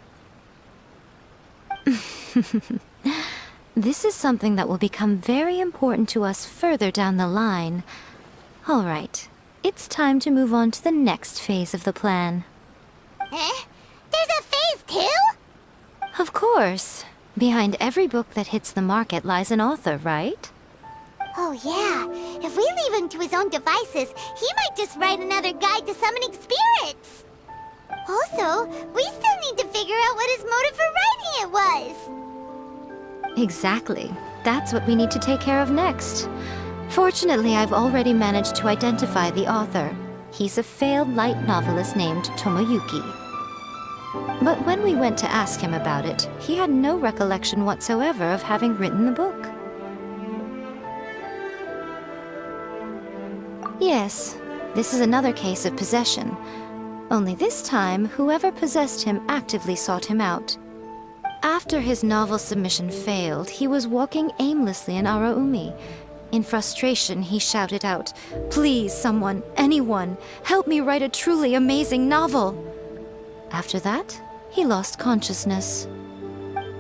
S6: This is something that will become very important to us further down the line. All right, it's time to move on to the next phase of the plan.
S1: Eh? There's a phase 2?
S6: Of course. Behind every book that hits the market lies an author, right?
S1: Oh yeah, if we leave him to his own devices, he might just write another guide to summoning spirits. Also, we still need to figure out what his motive for writing it was.
S6: Exactly. That's what we need to take care of next. Fortunately, I've already managed to identify the author. He's a failed light novelist named Tomoyuki. But when we went to ask him about it, he had no recollection whatsoever of having written the book. Yes, this is another case of possession. Only this time, whoever possessed him actively sought him out. After his novel submission failed, he was walking aimlessly in Araumi. In frustration, he shouted out, "Please, someone, anyone, help me write a truly amazing novel!" After that, he lost consciousness.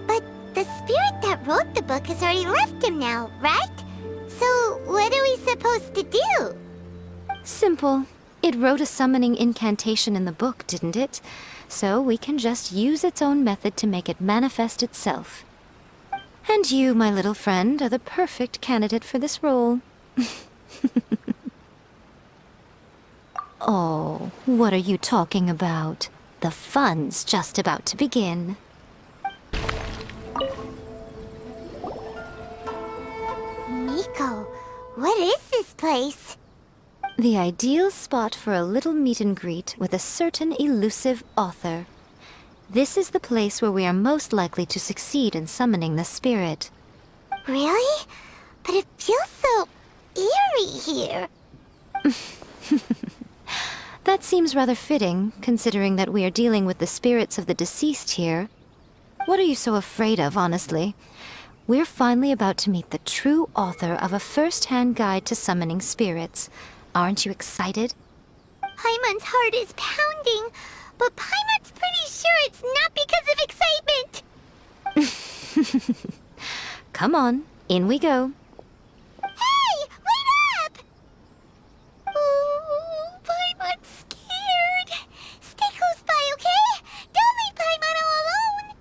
S1: But the spirit that wrote the book has already left him now, right? So what are we supposed to do?
S6: Simple. It wrote a summoning incantation in the book, didn't it? So we can just use its own method to make it manifest itself. And you, my little friend, are the perfect candidate for this role. Oh, what are you talking about? The fun's just about to begin.
S1: Miko, what is this place?
S6: The ideal spot for a little meet and greet with a certain elusive author. This is the place where we are most likely to succeed in summoning the spirit.
S1: Really? But it feels so eerie here.
S6: That seems rather fitting, considering that we are dealing with the spirits of the deceased here. What are you so afraid of, honestly? We're finally about to meet the true author of A First-Hand Guide to Summoning Spirits. Aren't you excited?
S1: Paimon's heart is pounding, but Paimon's pretty sure it's not because of excitement.
S6: Come on, in we go.
S1: Hey, wait up! Ooh, Paimon's scared. Stay close by, okay? Don't leave Paimon all alone.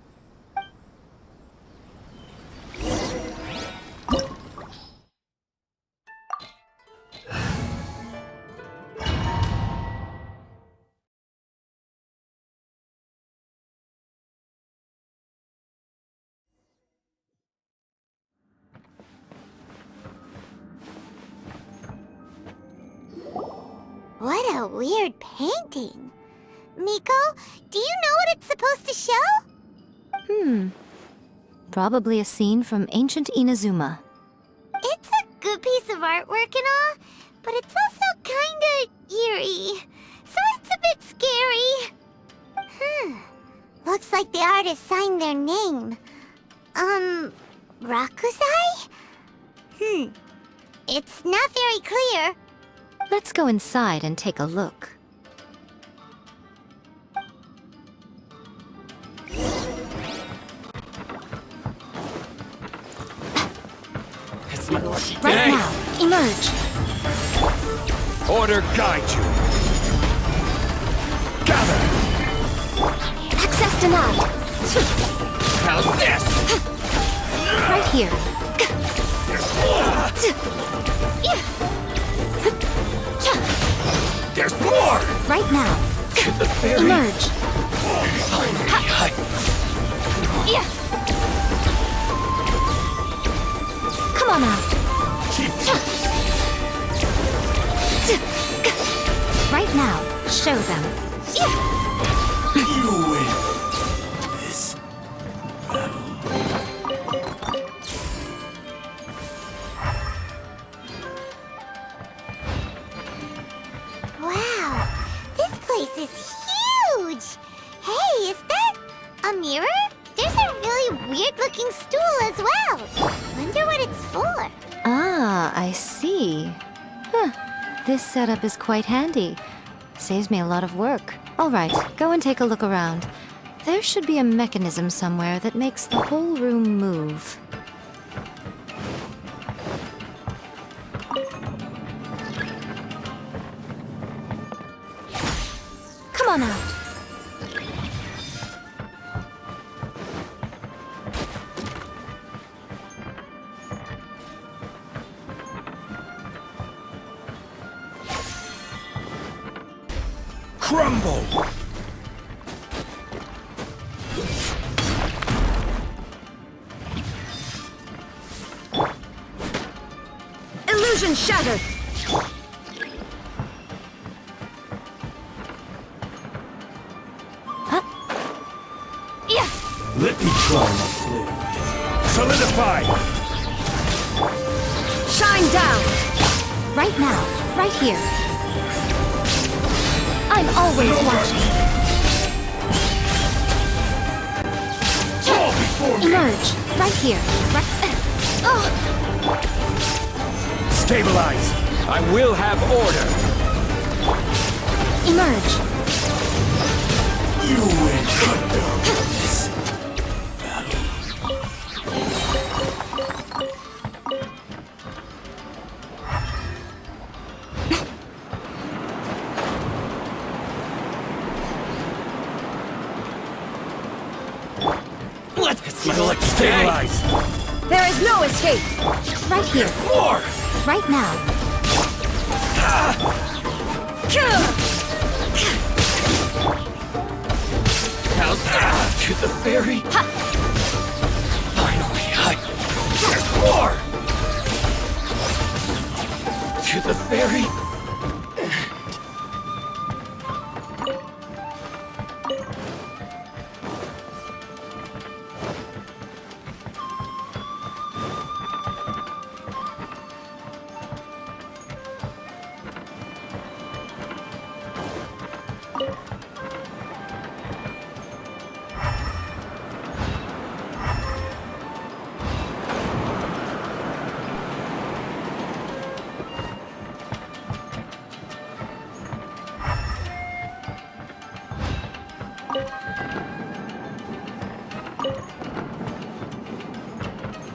S1: What a weird painting. Miko, do you know what it's supposed to show?
S6: Probably a scene from ancient Inazuma.
S1: It's a good piece of artwork and all, but it's also kinda eerie. So it's a bit scary. Looks like the artist signed their name. Rakuzai? It's not very clear.
S6: Let's go inside and take a look.
S10: It's my lucky day.
S6: Right now, emerge.
S10: Order guide you. Gather.
S6: Access denied.
S10: How's this?
S6: Right here.
S10: There's more.
S6: Right now.
S10: To the very
S6: Emerge. Come on out. Right now, show them.
S10: You win this battle.
S1: Wow, this place is huge! Hey, is that a mirror? There's a really weird-looking stool as well. Wonder what it's for.
S6: Ah, I see. Huh. This setup is quite handy. Saves me a lot of work. All right, go and take a look around. There should be a mechanism somewhere that makes the whole room move. Come on out.
S10: Crumble.
S11: Illusion shattered!
S10: Let me try my blade. Solidify.
S11: Shine down!
S6: Right now, right here. I'm always watching.
S10: Fall before me.
S6: Emerge, right here.
S10: Stabilize. I will have order.
S6: Emerge.
S10: You win.
S6: Let's
S10: stabilize.
S11: There is no escape!
S6: Right here.
S10: More.
S6: Right now.
S10: How's that? To the ferry. Finally, there's more. To the ferry.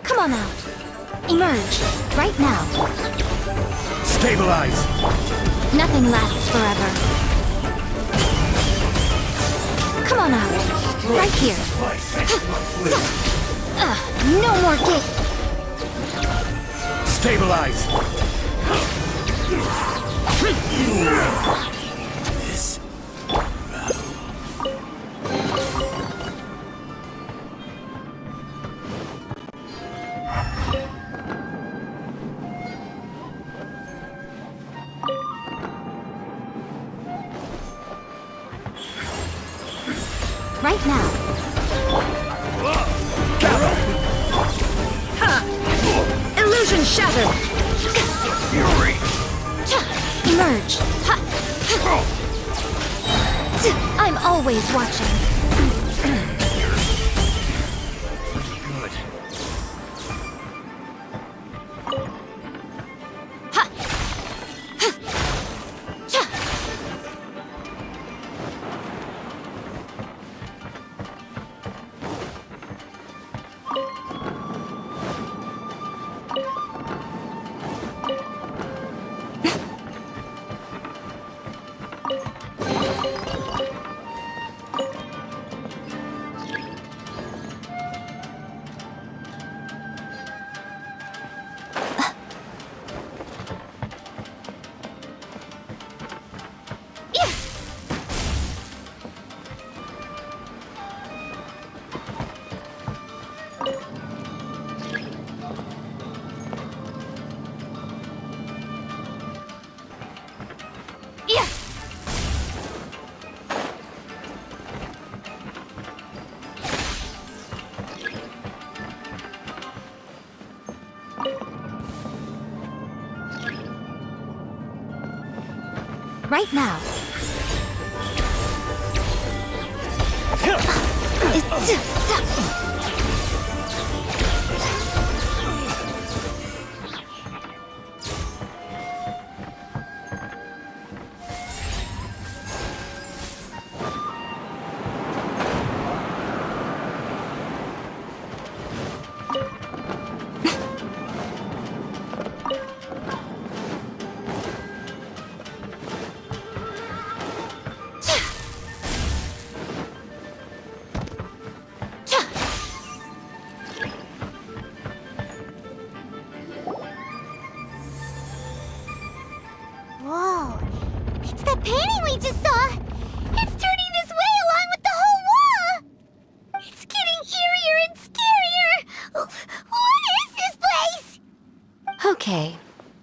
S6: Come on out. Emerge, right now.
S10: Stabilize.
S6: Nothing lasts forever. Come on out. Right here. No more gate.
S10: Stabilize.
S6: Right now.
S11: Illusion shattered!
S10: Fury.
S6: Emerge. always watching. Right now.
S1: Whoa, it's the painting we just saw! It's turning this way along with the whole wall! It's getting eerier and scarier! What is this place?
S6: Okay,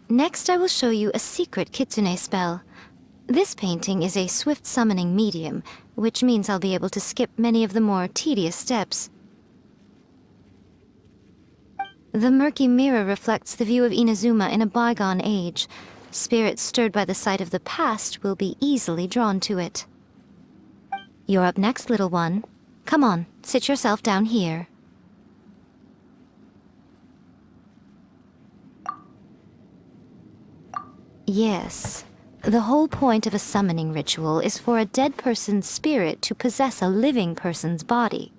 S6: next I will show you a secret kitsune spell. This painting is a swift summoning medium, which means I'll be able to skip many of the more tedious steps. The murky mirror reflects the view of Inazuma in a bygone age. Spirits stirred by the sight of the past will be easily drawn to it. You're up next, little one. Come on, sit yourself down here. Yes. The whole point of a summoning ritual is for a dead person's spirit to possess a living person's body.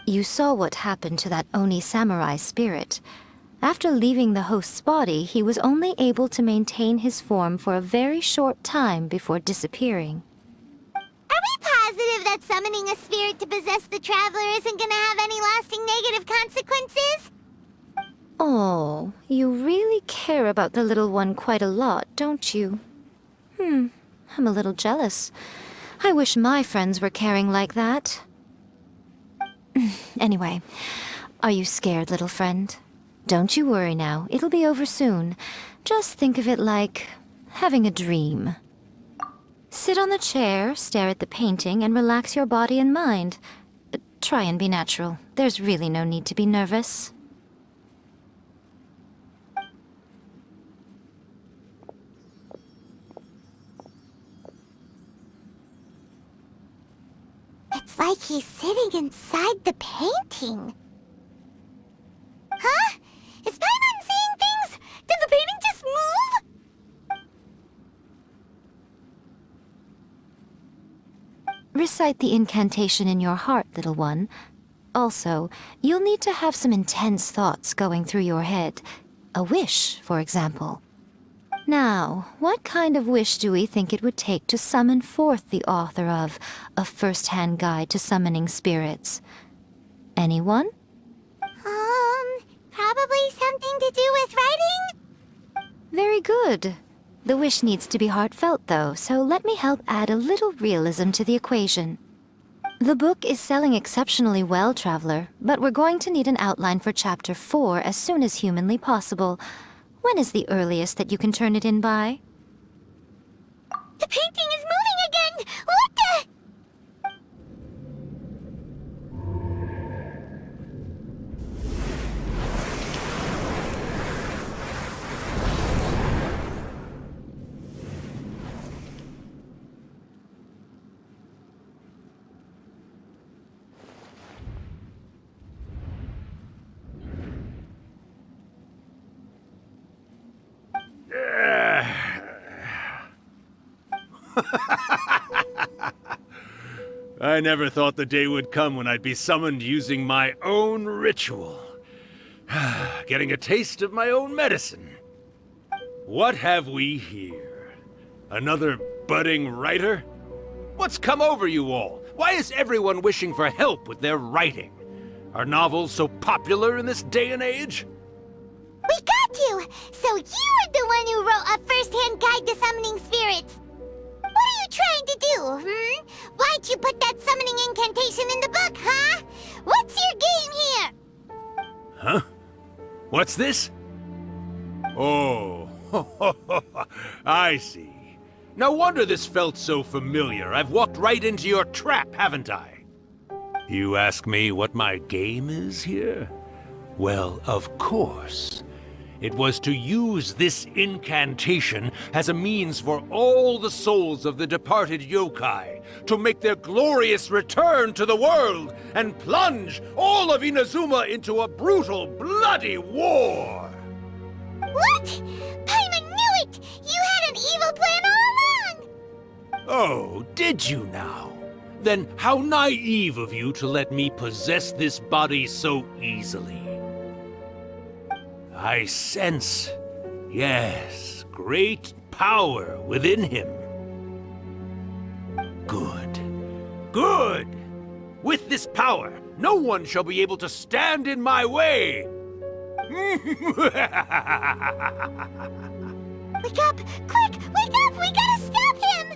S6: You saw what happened to that Oni samurai spirit. After leaving the host's body, he was only able to maintain his form for a very short time before disappearing.
S1: Are we positive that summoning a spirit to possess the traveler isn't gonna have any lasting negative consequences?
S6: Oh, you really care about the little one quite a lot, don't you? I'm a little jealous. I wish my friends were caring like that. Anyway, are you scared, little friend? Don't you worry now, it'll be over soon. Just think of it like having a dream. Sit on the chair, stare at the painting, and relax your body and mind. Try and be natural. There's really no need to be nervous.
S1: It's like he's sitting inside the painting. Huh? Is Paimon seeing things? Did the painting just move?
S6: Recite the incantation in your heart, little one. Also, you'll need to have some intense thoughts going through your head. A wish, for example. Now, what kind of wish do we think it would take to summon forth the author of A First-Hand Guide to Summoning Spirits? Anyone?
S1: Probably something to do with writing?
S6: Very good. The wish needs to be heartfelt, though, so let me help add a little realism to the equation. The book is selling exceptionally well, Traveler, but we're going to need an outline for Chapter 4 as soon as humanly possible. When is the earliest that you can turn it in by?
S1: The painting is moving again! What the?
S10: I never thought the day would come when I'd be summoned using my own ritual. Getting a taste of my own medicine. What have we here? Another budding writer? What's come over you all? Why is everyone wishing for help with their writing? Are novels so popular in this day and age?
S1: We got you! So you're the one who wrote a first-hand guide to summoning spirits! What are you trying to do, Why'd you put that summoning incantation in the book, huh? What's your game here?
S10: Huh? What's this? Oh, I see. No wonder this felt so familiar. I've walked right into your trap, haven't I? You ask me what my game is here? Well, of course. It was to use this incantation as a means for all the souls of the departed yokai to make their glorious return to the world and plunge all of Inazuma into a brutal, bloody war!
S1: What? Paimon knew it! You had an evil plan all along!
S10: Oh, did you now? Then how naive of you to let me possess this body so easily. I sense, yes, great power within him. Good. Good! With this power, no one shall be able to stand in my way!
S1: Wake up! Quick! Wake up! We gotta stop him!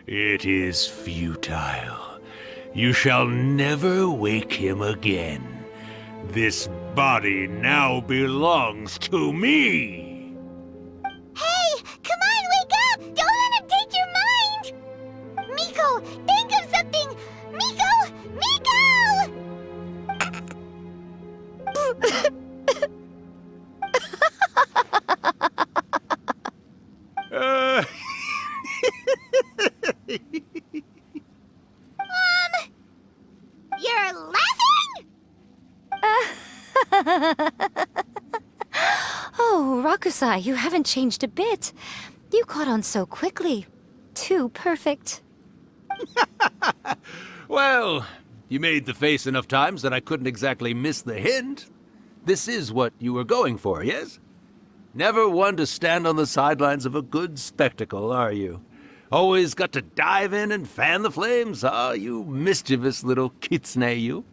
S10: It is futile. You shall never wake him again. This body now belongs to me!
S1: Hey! Come on, wake up! Don't let him take your mind! Miko, think of something! Miko! Miko! You're laughing?
S6: Oh, Rakusai, you haven't changed a bit. You caught on so quickly. Too perfect.
S10: Well, you made the face enough times that I couldn't exactly miss the hint. This is what you were going for, yes? Never one to stand on the sidelines of a good spectacle, are you? Always got to dive in and fan the flames, ah, you mischievous little kitsune, you.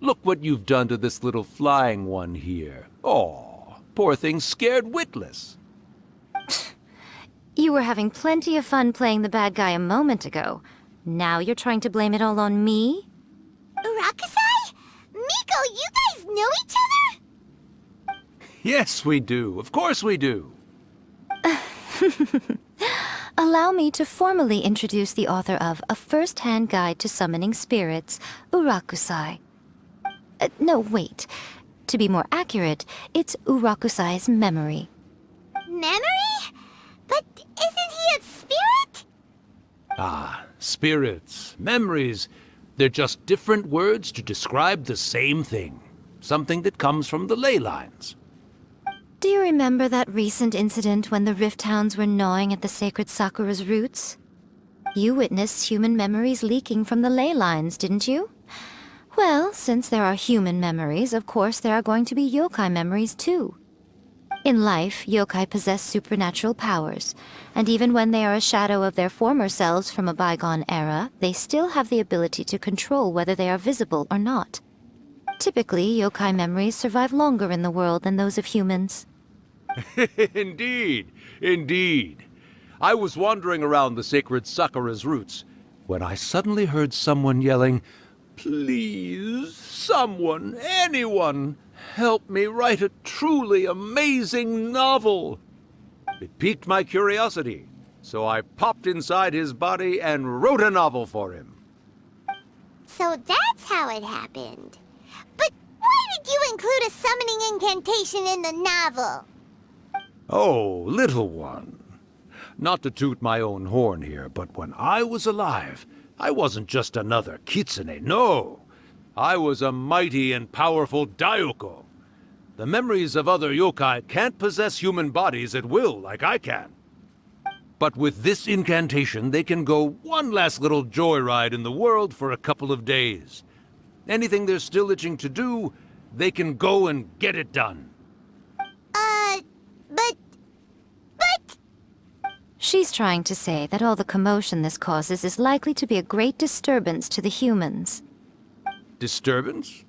S10: Look what you've done to this little flying one here. Oh, poor thing scared witless.
S6: You were having plenty of fun playing the bad guy a moment ago. Now you're trying to blame it all on me?
S1: Rakusai? Miko, you guys know each other?
S10: Yes, we do. Of course we do.
S6: Allow me to formally introduce the author of A First-Hand Guide to Summoning Spirits, Urakusai. No, wait. To be more accurate, it's Urakusai's memory.
S1: Memory? But isn't he a spirit?
S10: Ah, spirits, memories. They're just different words to describe the same thing. Something that comes from the ley lines.
S6: Do you remember that recent incident when the Rift Hounds were gnawing at the sacred Sakura's roots? You witnessed human memories leaking from the ley lines, didn't you? Well, since there are human memories, of course there are going to be yokai memories too. In life, yokai possess supernatural powers, and even when they are a shadow of their former selves from a bygone era, they still have the ability to control whether they are visible or not. Typically, yokai memories survive longer in the world than those of humans.
S10: Indeed, indeed. I was wandering around the sacred Sakura's roots when I suddenly heard someone yelling, "Please, someone, anyone, help me write a truly amazing novel." It piqued my curiosity, so I popped inside his body and wrote a novel for him.
S1: So that's how it happened. But why did you include a summoning incantation in the novel?
S10: Oh, little one. Not to toot my own horn here, but when I was alive, I wasn't just another kitsune, no. I was a mighty and powerful Daioko. the memories of other yokai can't possess human bodies at will like I can. But with this incantation, they can go one last little joyride in the world for a couple of days. Anything they're still itching to do, they can go and get it done.
S1: But...
S6: She's trying to say that all the commotion this causes is likely to be a great disturbance to the humans.
S10: Disturbance?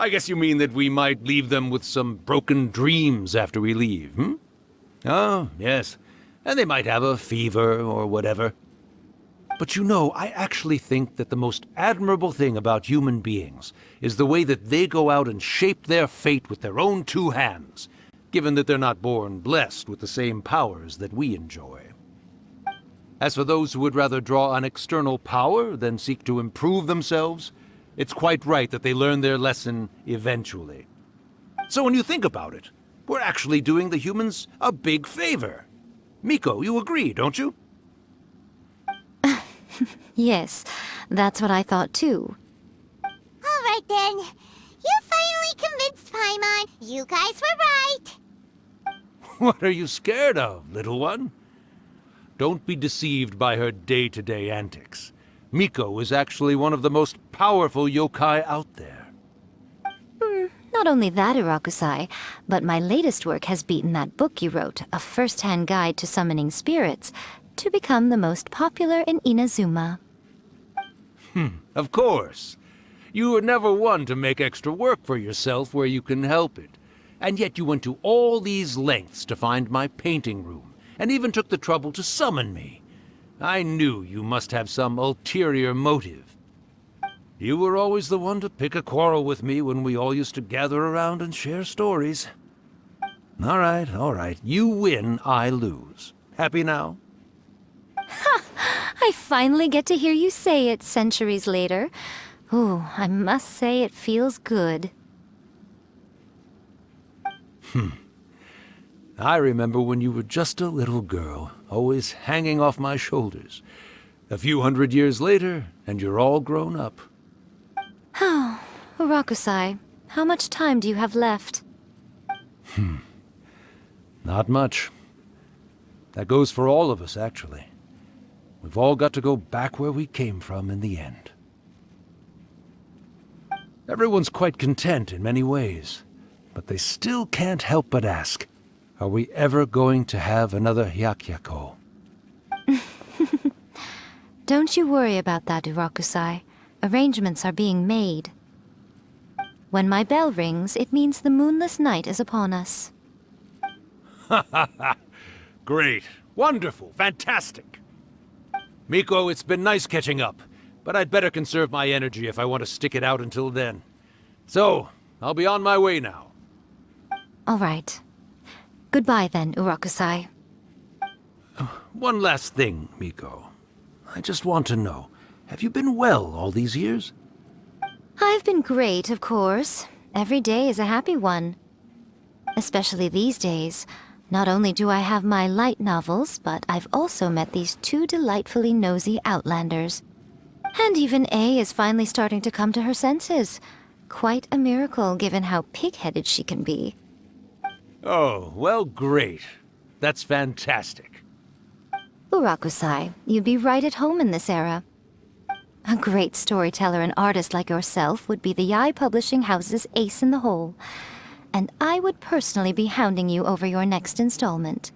S10: I guess you mean that we might leave them with some broken dreams after we leave, hmm? Oh, yes. And they might have a fever or whatever. But you know, I actually think that the most admirable thing about human beings is the way that they go out and shape their fate with their own two hands, given that they're not born blessed with the same powers that we enjoy. As for those who would rather draw on external power than seek to improve themselves, it's quite right that they learn their lesson eventually. So when you think about it, we're actually doing the humans a big favor. Miko, you agree, don't you?
S6: Yes, that's what I thought too.
S1: All right then. You finally convinced Paimon. You guys were right.
S10: What are you scared of, little one? Don't be deceived by her day-to-day antics. Miko is actually one of the most powerful yokai out there.
S6: Not only that, Urakusai, but my latest work has beaten that book you wrote, A First-Hand Guide to Summoning Spirits, to become the most popular in Inazuma.
S10: Of course. You were never one to make extra work for yourself where you can help it. And yet you went to all these lengths to find my painting room, and even took the trouble to summon me. I knew you must have some ulterior motive. You were always the one to pick a quarrel with me when we all used to gather around and share stories. All right. You win, I lose. Happy now?
S6: I finally get to hear you say it centuries later. Ooh, I must say it feels good.
S10: I remember when you were just a little girl, always hanging off my shoulders. A few hundred years later, and you're all grown up.
S6: Oh, Urakusai, how much time do you have left?
S10: Not much. That goes for all of us, actually. We've all got to go back where we came from in the end. Everyone's quite content in many ways, but they still can't help but ask, are we ever going to have another Hyakyako?
S6: Don't you worry about that, Urakusai. Arrangements are being made. When my bell rings, it means the moonless night is upon us.
S10: Great. Wonderful. Fantastic. Miko, it's been nice catching up, but I'd better conserve my energy if I want to stick it out until then. So, I'll be on my way now.
S6: All right. Goodbye then, Urakusai.
S10: One last thing, Miko. I just want to know, have you been well all these years?
S6: I've been great, of course. Every day is a happy one. Especially these days. Not only do I have my light novels, but I've also met these two delightfully nosy outlanders. And even A is finally starting to come to her senses. Quite a miracle, given how pig-headed she can be.
S10: Oh, well, great. That's fantastic.
S6: Urakusai, you'd be right at home in this era. A great storyteller and artist like yourself would be the Yae Publishing House's ace in the hole. And I would personally be hounding you over your next installment.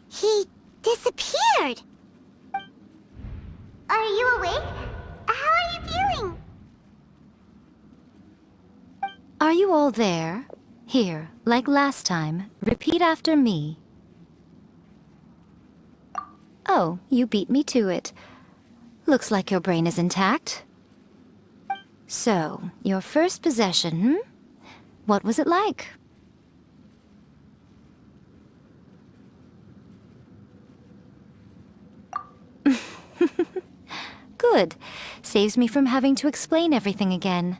S1: He disappeared. Are you awake? How are you feeling?
S6: Are you all there? Here, like last time, repeat after me. Oh, you beat me to it. Looks like your brain is intact. So, your first possession, What was it like? Good. Saves me from having to explain everything again.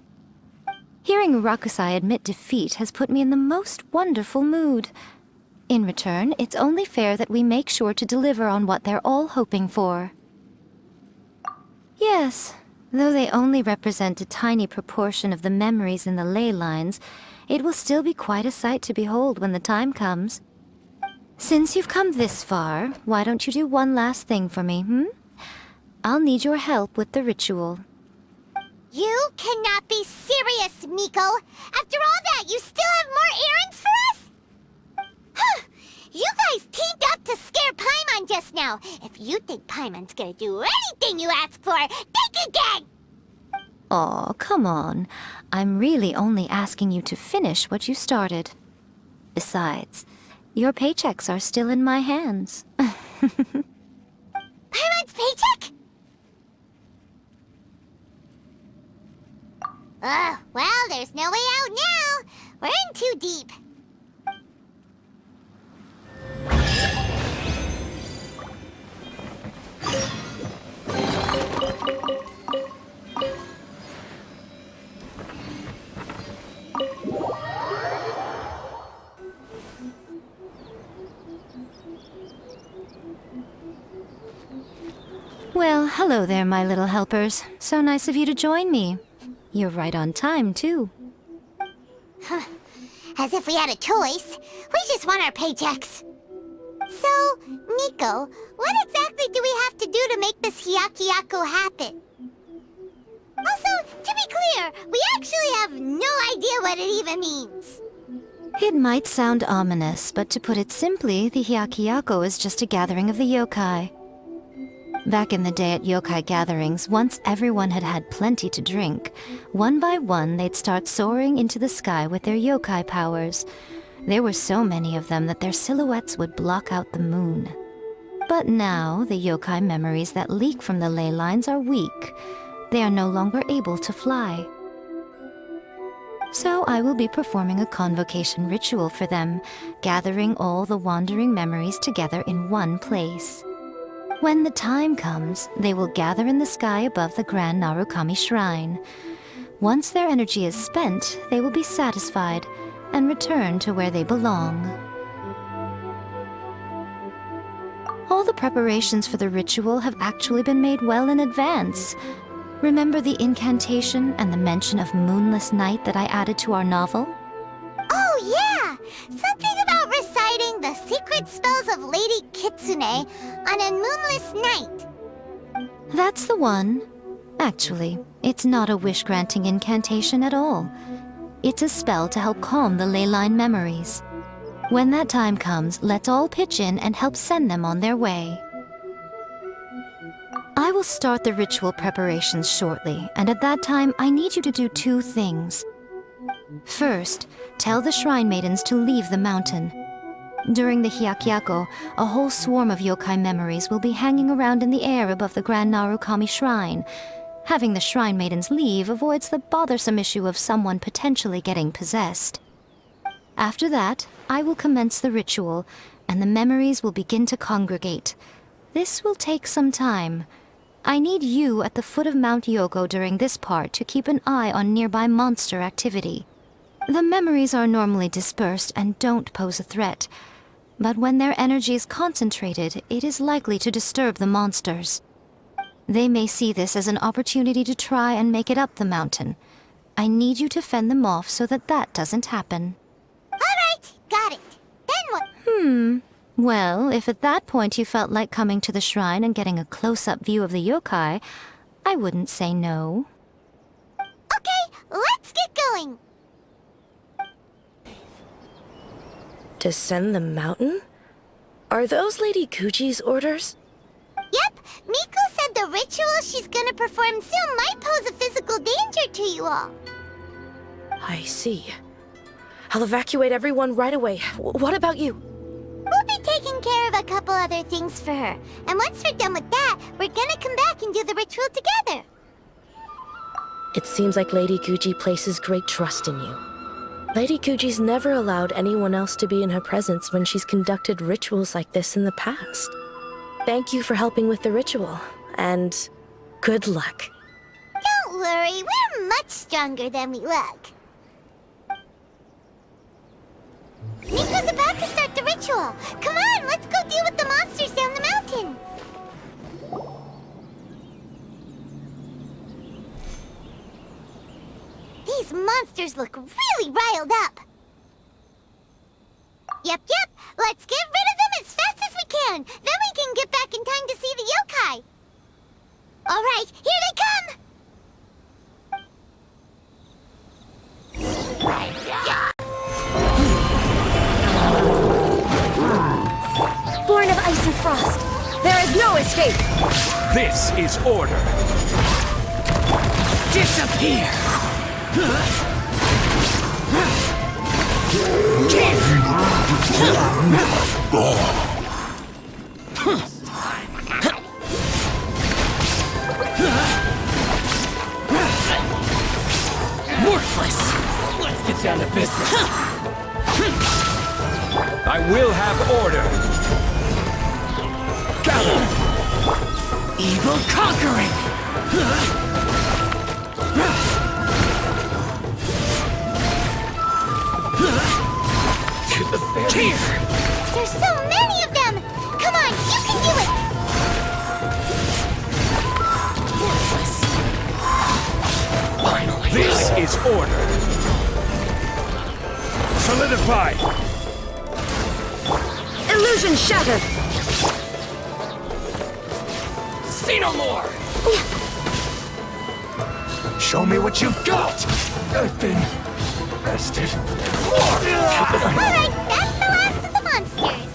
S6: Hearing Urakusai admit defeat has put me in the most wonderful mood. In return, it's only fair that we make sure to deliver on what they're all hoping for. Yes, though they only represent a tiny proportion of the memories in the ley lines, it will still be quite a sight to behold when the time comes. Since you've come this far, why don't you do one last thing for me, I'll need your help with the ritual.
S1: You cannot be serious, Miko! After all that, you still have more errands for us? You guys teamed up to scare Paimon just now. If you think Paimon's gonna do anything you ask for, think again!
S6: Aw, come on. I'm really only asking you to finish what you started. Besides, your paychecks are still in my hands.
S1: Paimon's paycheck? Well, there's no way out now. We're in too deep.
S6: Well, hello there, my little helpers. So nice of you to join me. You're right on time, too.
S1: As if we had a choice. We just want our paychecks. So, Miko, what exactly do we have to do to make this Hyakuyaku happen? Also, to be clear, we actually have no idea what it even means.
S6: It might sound ominous, but to put it simply, the Hyakuyaku is just a gathering of the yokai. Back in the day at yokai gatherings, once everyone had had plenty to drink, one by one they'd start soaring into the sky with their yokai powers. There were so many of them that their silhouettes would block out the moon. But now, the yokai memories that leak from the ley lines are weak. They are no longer able to fly. So I will be performing a convocation ritual for them, gathering all the wandering memories together in one place. When the time comes, they will gather in the sky above the Grand Narukami Shrine. Once their energy is spent, they will be satisfied and return to where they belong. All the preparations for the ritual have actually been made well in advance. Remember the incantation and the mention of moonless night that I added to our novel?
S1: Oh, yeah! Something about reciting the secret spells of Lady Kitsune on a moonless night.
S6: That's the one. Actually, it's not a wish-granting incantation at all. It's a spell to help calm the ley line memories. When that time comes, let's all pitch in and help send them on their way. I will start the ritual preparations shortly, and at that time, I need you to do two things. First, tell the Shrine Maidens to leave the mountain. During the Hyakuyaku, a whole swarm of yokai memories will be hanging around in the air above the Grand Narukami Shrine. Having the Shrine Maidens leave avoids the bothersome issue of someone potentially getting possessed. After that, I will commence the ritual, and the memories will begin to congregate. This will take some time. I need you at the foot of Mount Yogo during this part to keep an eye on nearby monster activity. The memories are normally dispersed and don't pose a threat, but when their energy is concentrated, it is likely to disturb the monsters. They may see this as an opportunity to try and make it up the mountain. I need you to fend them off so that that doesn't happen.
S1: All right, got it. Then what?
S6: Well, if at that point you felt like coming to the shrine and getting a close-up view of the yokai, I wouldn't say no.
S1: Okay, let's get going.
S11: Descend the mountain? Are those Lady Kuji's orders?
S1: Yep, Miko said the ritual she's gonna perform soon might pose a physical danger to you all.
S11: I see. I'll evacuate everyone right away. What about you?
S1: We'll be taking care of a couple other things for her. And once we're done with that, we're gonna come back and do the ritual together.
S11: It seems like Lady Kuji places great trust in you. Lady Kuji's never allowed anyone else to be in her presence when she's conducted rituals like this in the past. Thank you for helping with the ritual, and good luck.
S1: Don't worry, we're much stronger than we look. Miko's was about to start the ritual. Come on, let's go deal with the monsters down the mountain. These monsters look really riled up. Yep. Let's get rid of them as fast as we can. Then we can get back in time to see the yokai. All right, here they come.
S11: Born of ice and frost, there is no escape!
S10: This is order.
S5: Disappear! Worthless! Let's get down to business.
S10: I will have order.
S5: Gather! Evil conquering! To the very...
S1: There's so many of them. Come on, you can do it.
S5: Worthless! Finally!
S10: This is order. Solidified.
S11: Illusion shattered!
S5: See no more!
S10: Show me what you've got. I've been arrested.
S1: All right, that's the last of the monsters.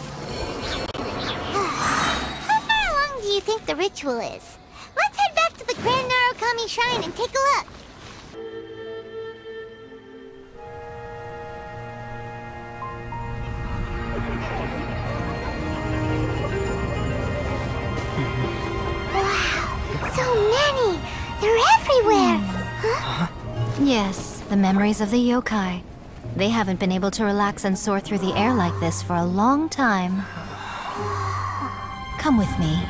S1: How far along do you think the ritual is? Let's head back to the Grand Narukami Shrine and take a look. So many! They're everywhere! Huh?
S6: Yes, the memories of the yokai. They haven't been able to relax and soar through the air like this for a long time. Come with me.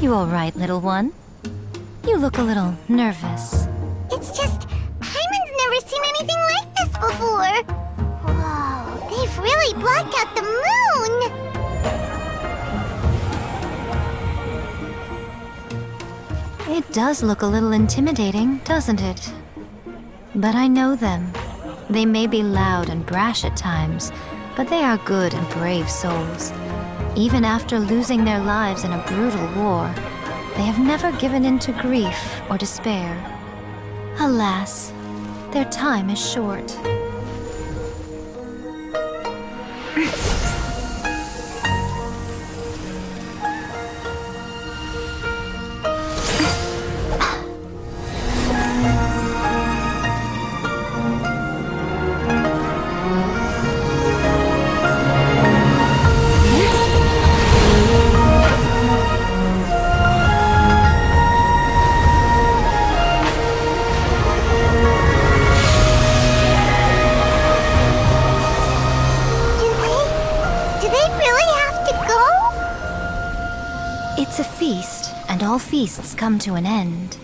S6: You all right, little one? You look a little nervous.
S1: It's just, Paimon's never seen anything like this before. Whoa, they've really blocked out the moon!
S6: It does look a little intimidating, doesn't it? But I know them. They may be loud and brash at times, but they are good and brave souls. Even after losing their lives in a brutal war, they have never given in to grief or despair. Alas, their time is short. It's a feast, and all feasts come to an end.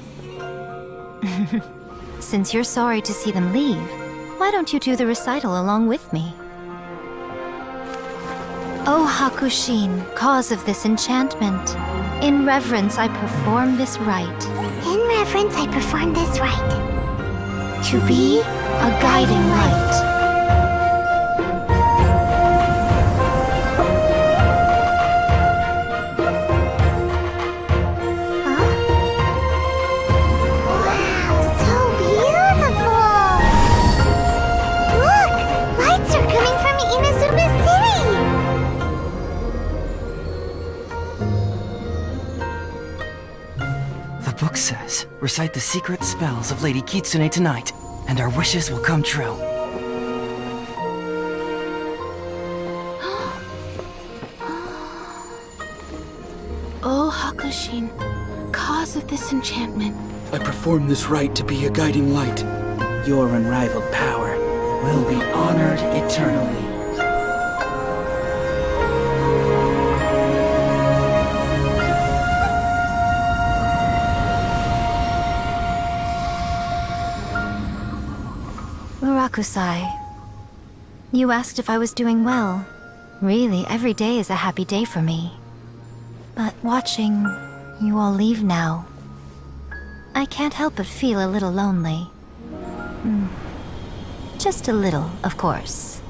S6: Since you're sorry to see them leave, why don't you do the recital along with me? O Hakushin, cause of this enchantment, in reverence I perform this rite.
S1: In reverence I perform this rite.
S6: To be a guiding light.
S2: Says, recite the secret spells of Lady Kitsune tonight, and our wishes will come true.
S14: O Hakushin, cause of this enchantment.
S15: I perform this rite to be a guiding light.
S9: Your unrivaled power will be honored eternally.
S6: Hokusai. You asked if I was doing well. Really, every day is a happy day for me. But watching you all leave now, I can't help but feel a little lonely. Just a little, of course.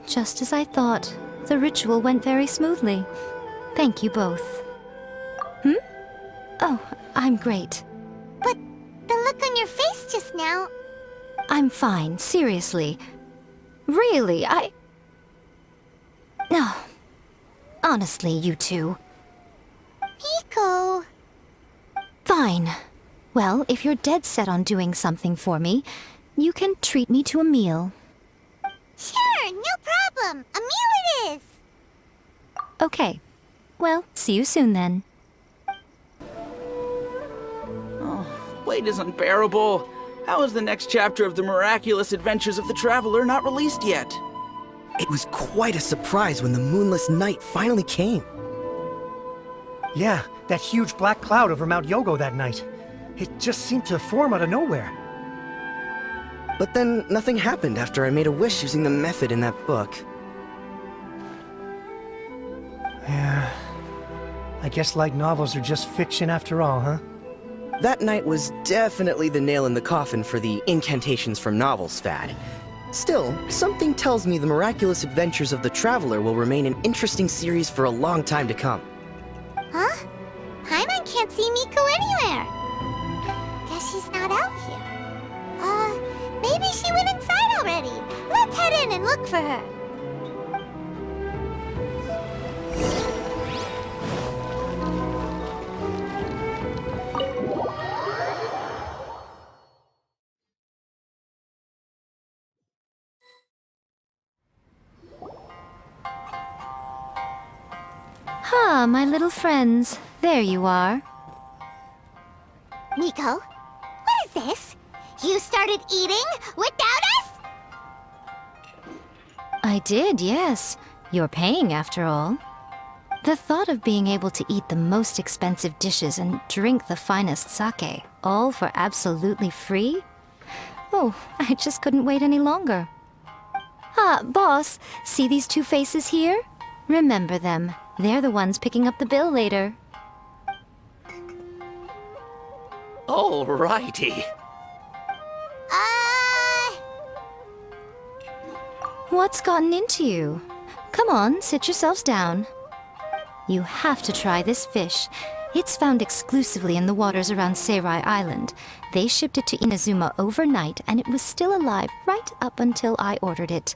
S6: Just as I thought. The ritual went very smoothly. Thank you both. Oh, I'm great.
S1: But the look on your face just now...
S6: I'm fine, seriously. Really, No. Honestly, you two.
S1: Miko...
S6: Fine. Well, if you're dead set on doing something for me, you can treat me to a meal.
S1: Sure, no problem. A meal it is.
S6: Okay. Well, see you soon then.
S9: Oh, wait is unbearable. How is the next chapter of the miraculous adventures of the Traveler not released yet?
S12: It was quite a surprise when the moonless night finally came.
S8: Yeah, that huge black cloud over Mount Yogo that night. It just seemed to form out of nowhere.
S12: But then nothing happened after I made a wish using the method in that book.
S8: Yeah. I guess light novels are just fiction after all, huh?
S12: That night was definitely the nail in the coffin for the incantations from novels fad. Still, something tells me the miraculous adventures of the Traveler will remain an interesting series for a long time to come.
S1: Huh? Paimon can't see Miko anywhere. Guess she's not out here. Maybe she went inside already. Let's head in and look for her.
S6: Ah, my little friends. There you are.
S1: Miko, what is this? You started eating without us?
S6: I did, yes. You're paying, after all. The thought of being able to eat the most expensive dishes and drink the finest sake, all for absolutely free? Oh, I just couldn't wait any longer. Ah, boss, see these two faces here? Remember them. They're the ones picking up the bill later.
S16: Alrighty.
S6: What's gotten into you? Come on, sit yourselves down. You have to try this fish. It's found exclusively in the waters around Seirai Island. They shipped it to Inazuma overnight, and it was still alive right up until I ordered it.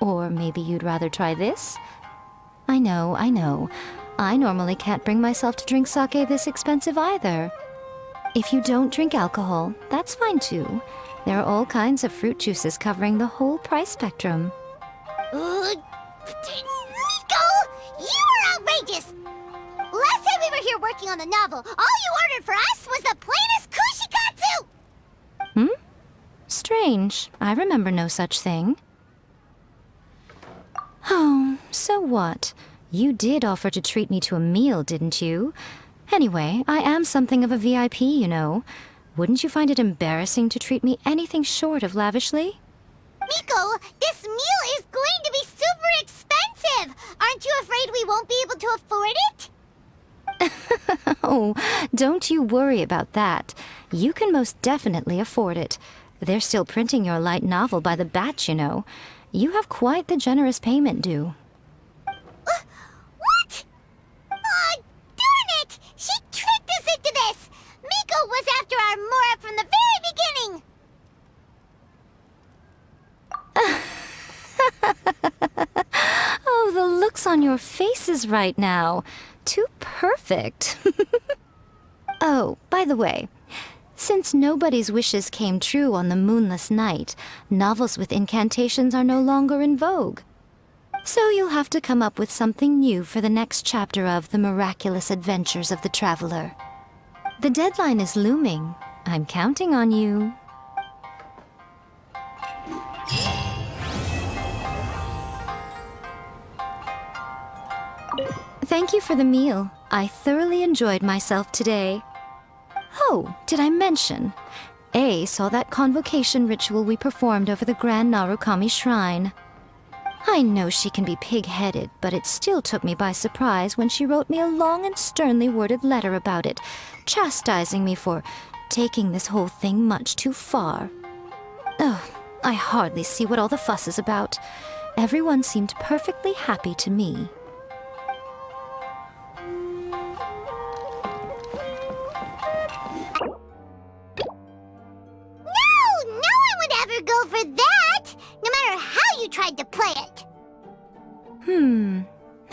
S6: Or maybe you'd rather try this? I know. I normally can't bring myself to drink sake this expensive either. If you don't drink alcohol, that's fine too. There are all kinds of fruit juices covering the whole price spectrum.
S1: Miko! You are outrageous! Last time we were here working on the novel, all you ordered for us was the plainest kushikatsu!
S6: Strange. I remember no such thing. Oh, so what? You did offer to treat me to a meal, didn't you? Anyway, I am something of a VIP, you know. Wouldn't you find it embarrassing to treat me anything short of lavishly?
S1: Miko, this meal is going to be super expensive! Aren't you afraid we won't be able to afford it?
S6: Oh, don't you worry about that. You can most definitely afford it. They're still printing your light novel by the batch, you know. You have quite the generous payment due.
S1: What? Darn it! She tricked us into this! Miko was after our Mora from the very beginning!
S6: Oh, the looks on your faces right now. Too perfect. Oh, by the way, since nobody's wishes came true on the moonless night, novels with incantations are no longer in vogue. So you'll have to come up with something new for the next chapter of The Miraculous Adventures of the Traveler. The deadline is looming. I'm counting on you. Thank you for the meal. I thoroughly enjoyed myself today. Oh, did I mention? A saw that convocation ritual we performed over the Grand Narukami Shrine. I know she can be pig-headed, but it still took me by surprise when she wrote me a long and sternly worded letter about it, chastising me for taking this whole thing much too far. Oh, I hardly see what all the fuss is about. Everyone seemed perfectly happy to me.
S1: No one would ever go for that, no matter how you tried to play it.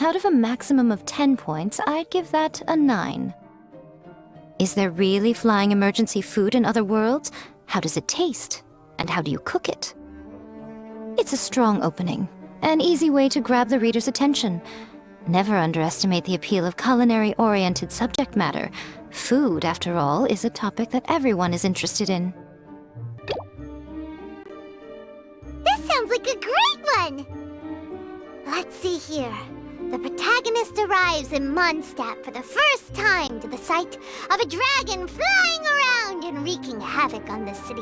S6: Out of a maximum of 10 points, I'd give that a 9. Is there really flying emergency food in other worlds? How does it taste? And how do you cook it? It's a strong opening, an easy way to grab the reader's attention. Never underestimate the appeal of culinary-oriented subject matter. Food, after all, is a topic that everyone is interested in.
S1: This sounds like a great one! Let's see here. The protagonist arrives in Mondstadt for the first time to the sight of a dragon flying around and wreaking havoc on the city.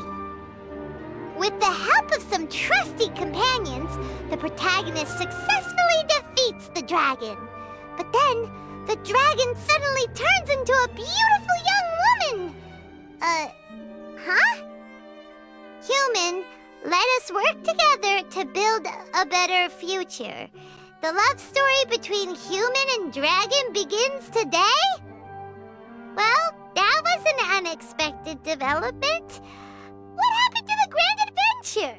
S1: With the help of some trusty companions, the protagonist successfully defeats the dragon. But then, the dragon suddenly turns into a beautiful young woman! Huh? Human, let us work together to build a better future. The love story between human and dragon begins today? Well, that was an unexpected development. What happened to the grand adventure?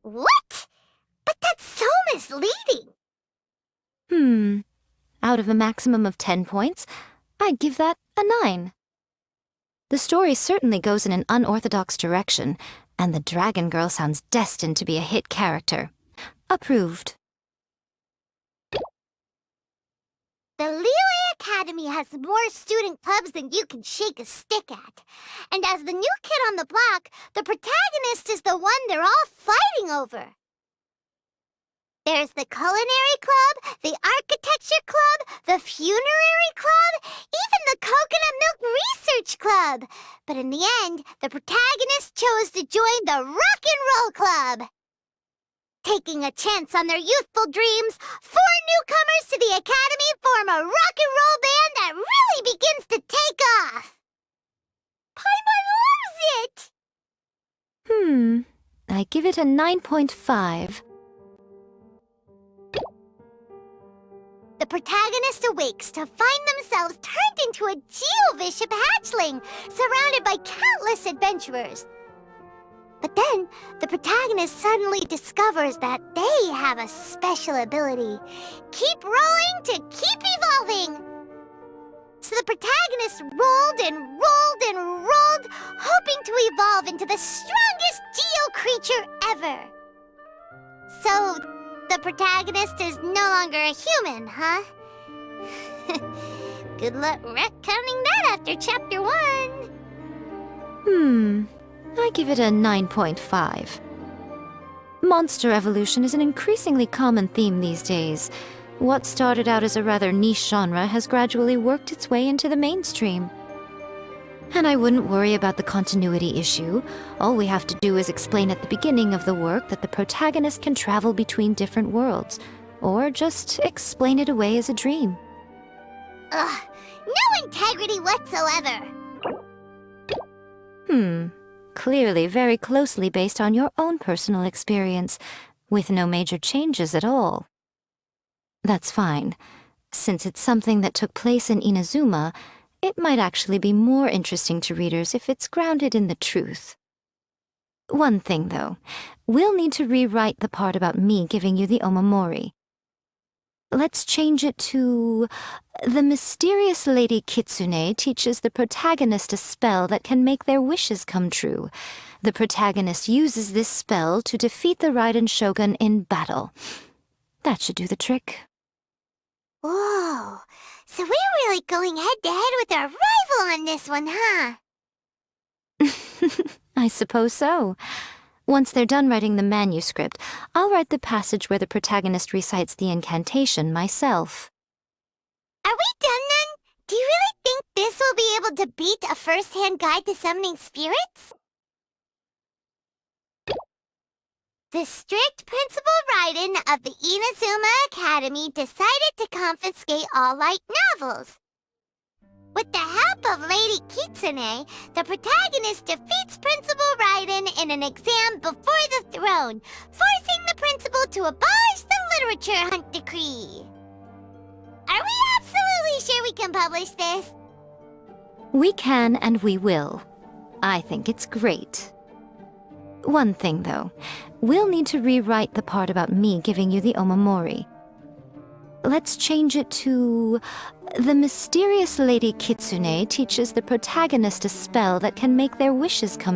S1: What? But that's so misleading.
S6: Out of a maximum of 10 points, I'd give that a 9. The story certainly goes in an unorthodox direction, and the Dragon Girl sounds destined to be a hit character. Approved.
S1: The Liyue Academy has more student clubs than you can shake a stick at. And as the new kid on the block, the protagonist is the one they're all fighting over. There's the Culinary Club, the Architecture Club, the Funerary Club, even the Coconut Milk Research Club. But in the end, the protagonist chose to join the Rock and Roll Club. Taking a chance on their youthful dreams, 4 newcomers to the academy form a rock and roll band that really begins to take off. Paimon loves it!
S6: I give it a 9.5.
S1: The protagonist awakes to find themselves turned into a Geovishap hatchling, surrounded by countless adventurers. But then, the protagonist suddenly discovers that they have a special ability. Keep rolling to keep evolving! So the protagonist rolled and rolled and rolled, hoping to evolve into the strongest Geo creature ever. So, the protagonist is no longer a human, huh? Good luck retconning that after Chapter 1.
S6: I give it a 9.5. Monster evolution is an increasingly common theme these days. What started out as a rather niche genre has gradually worked its way into the mainstream. And I wouldn't worry about the continuity issue. All we have to do is explain at the beginning of the work that the protagonist can travel between different worlds, or just explain it away as a dream.
S1: Ugh, no integrity whatsoever.
S6: Clearly very closely based on your own personal experience, with no major changes at all. That's fine. Since it's something that took place in Inazuma, it might actually be more interesting to readers if it's grounded in the truth. One thing, though. We'll need to rewrite the part about me giving you the omamori. Let's change it to... The mysterious Lady Kitsune teaches the protagonist a spell that can make their wishes come true. The protagonist uses this spell to defeat the Raiden Shogun in battle. That should do the trick.
S1: Whoa, so we're really going head-to-head with our rival on this one, huh?
S6: I suppose so. Once they're done writing the manuscript, I'll write the passage where the protagonist recites the incantation myself.
S1: Are we done then? Do you really think this will be able to beat a first-hand guide to summoning spirits? The strict Principal Raiden of the Inazuma Academy decided to confiscate all light novels. With the help of Lady Kitsune, the protagonist defeats Principal Raiden in an exam before the throne, forcing the principal to abolish the literature hunt decree. Are we absolutely sure we can publish this?
S6: We can and we will. I think it's great. One thing, though. We'll need to rewrite the part about me giving you the Omamori. Let's change it to... The mysterious Lady Kitsune teaches the protagonist a spell that can make their wishes come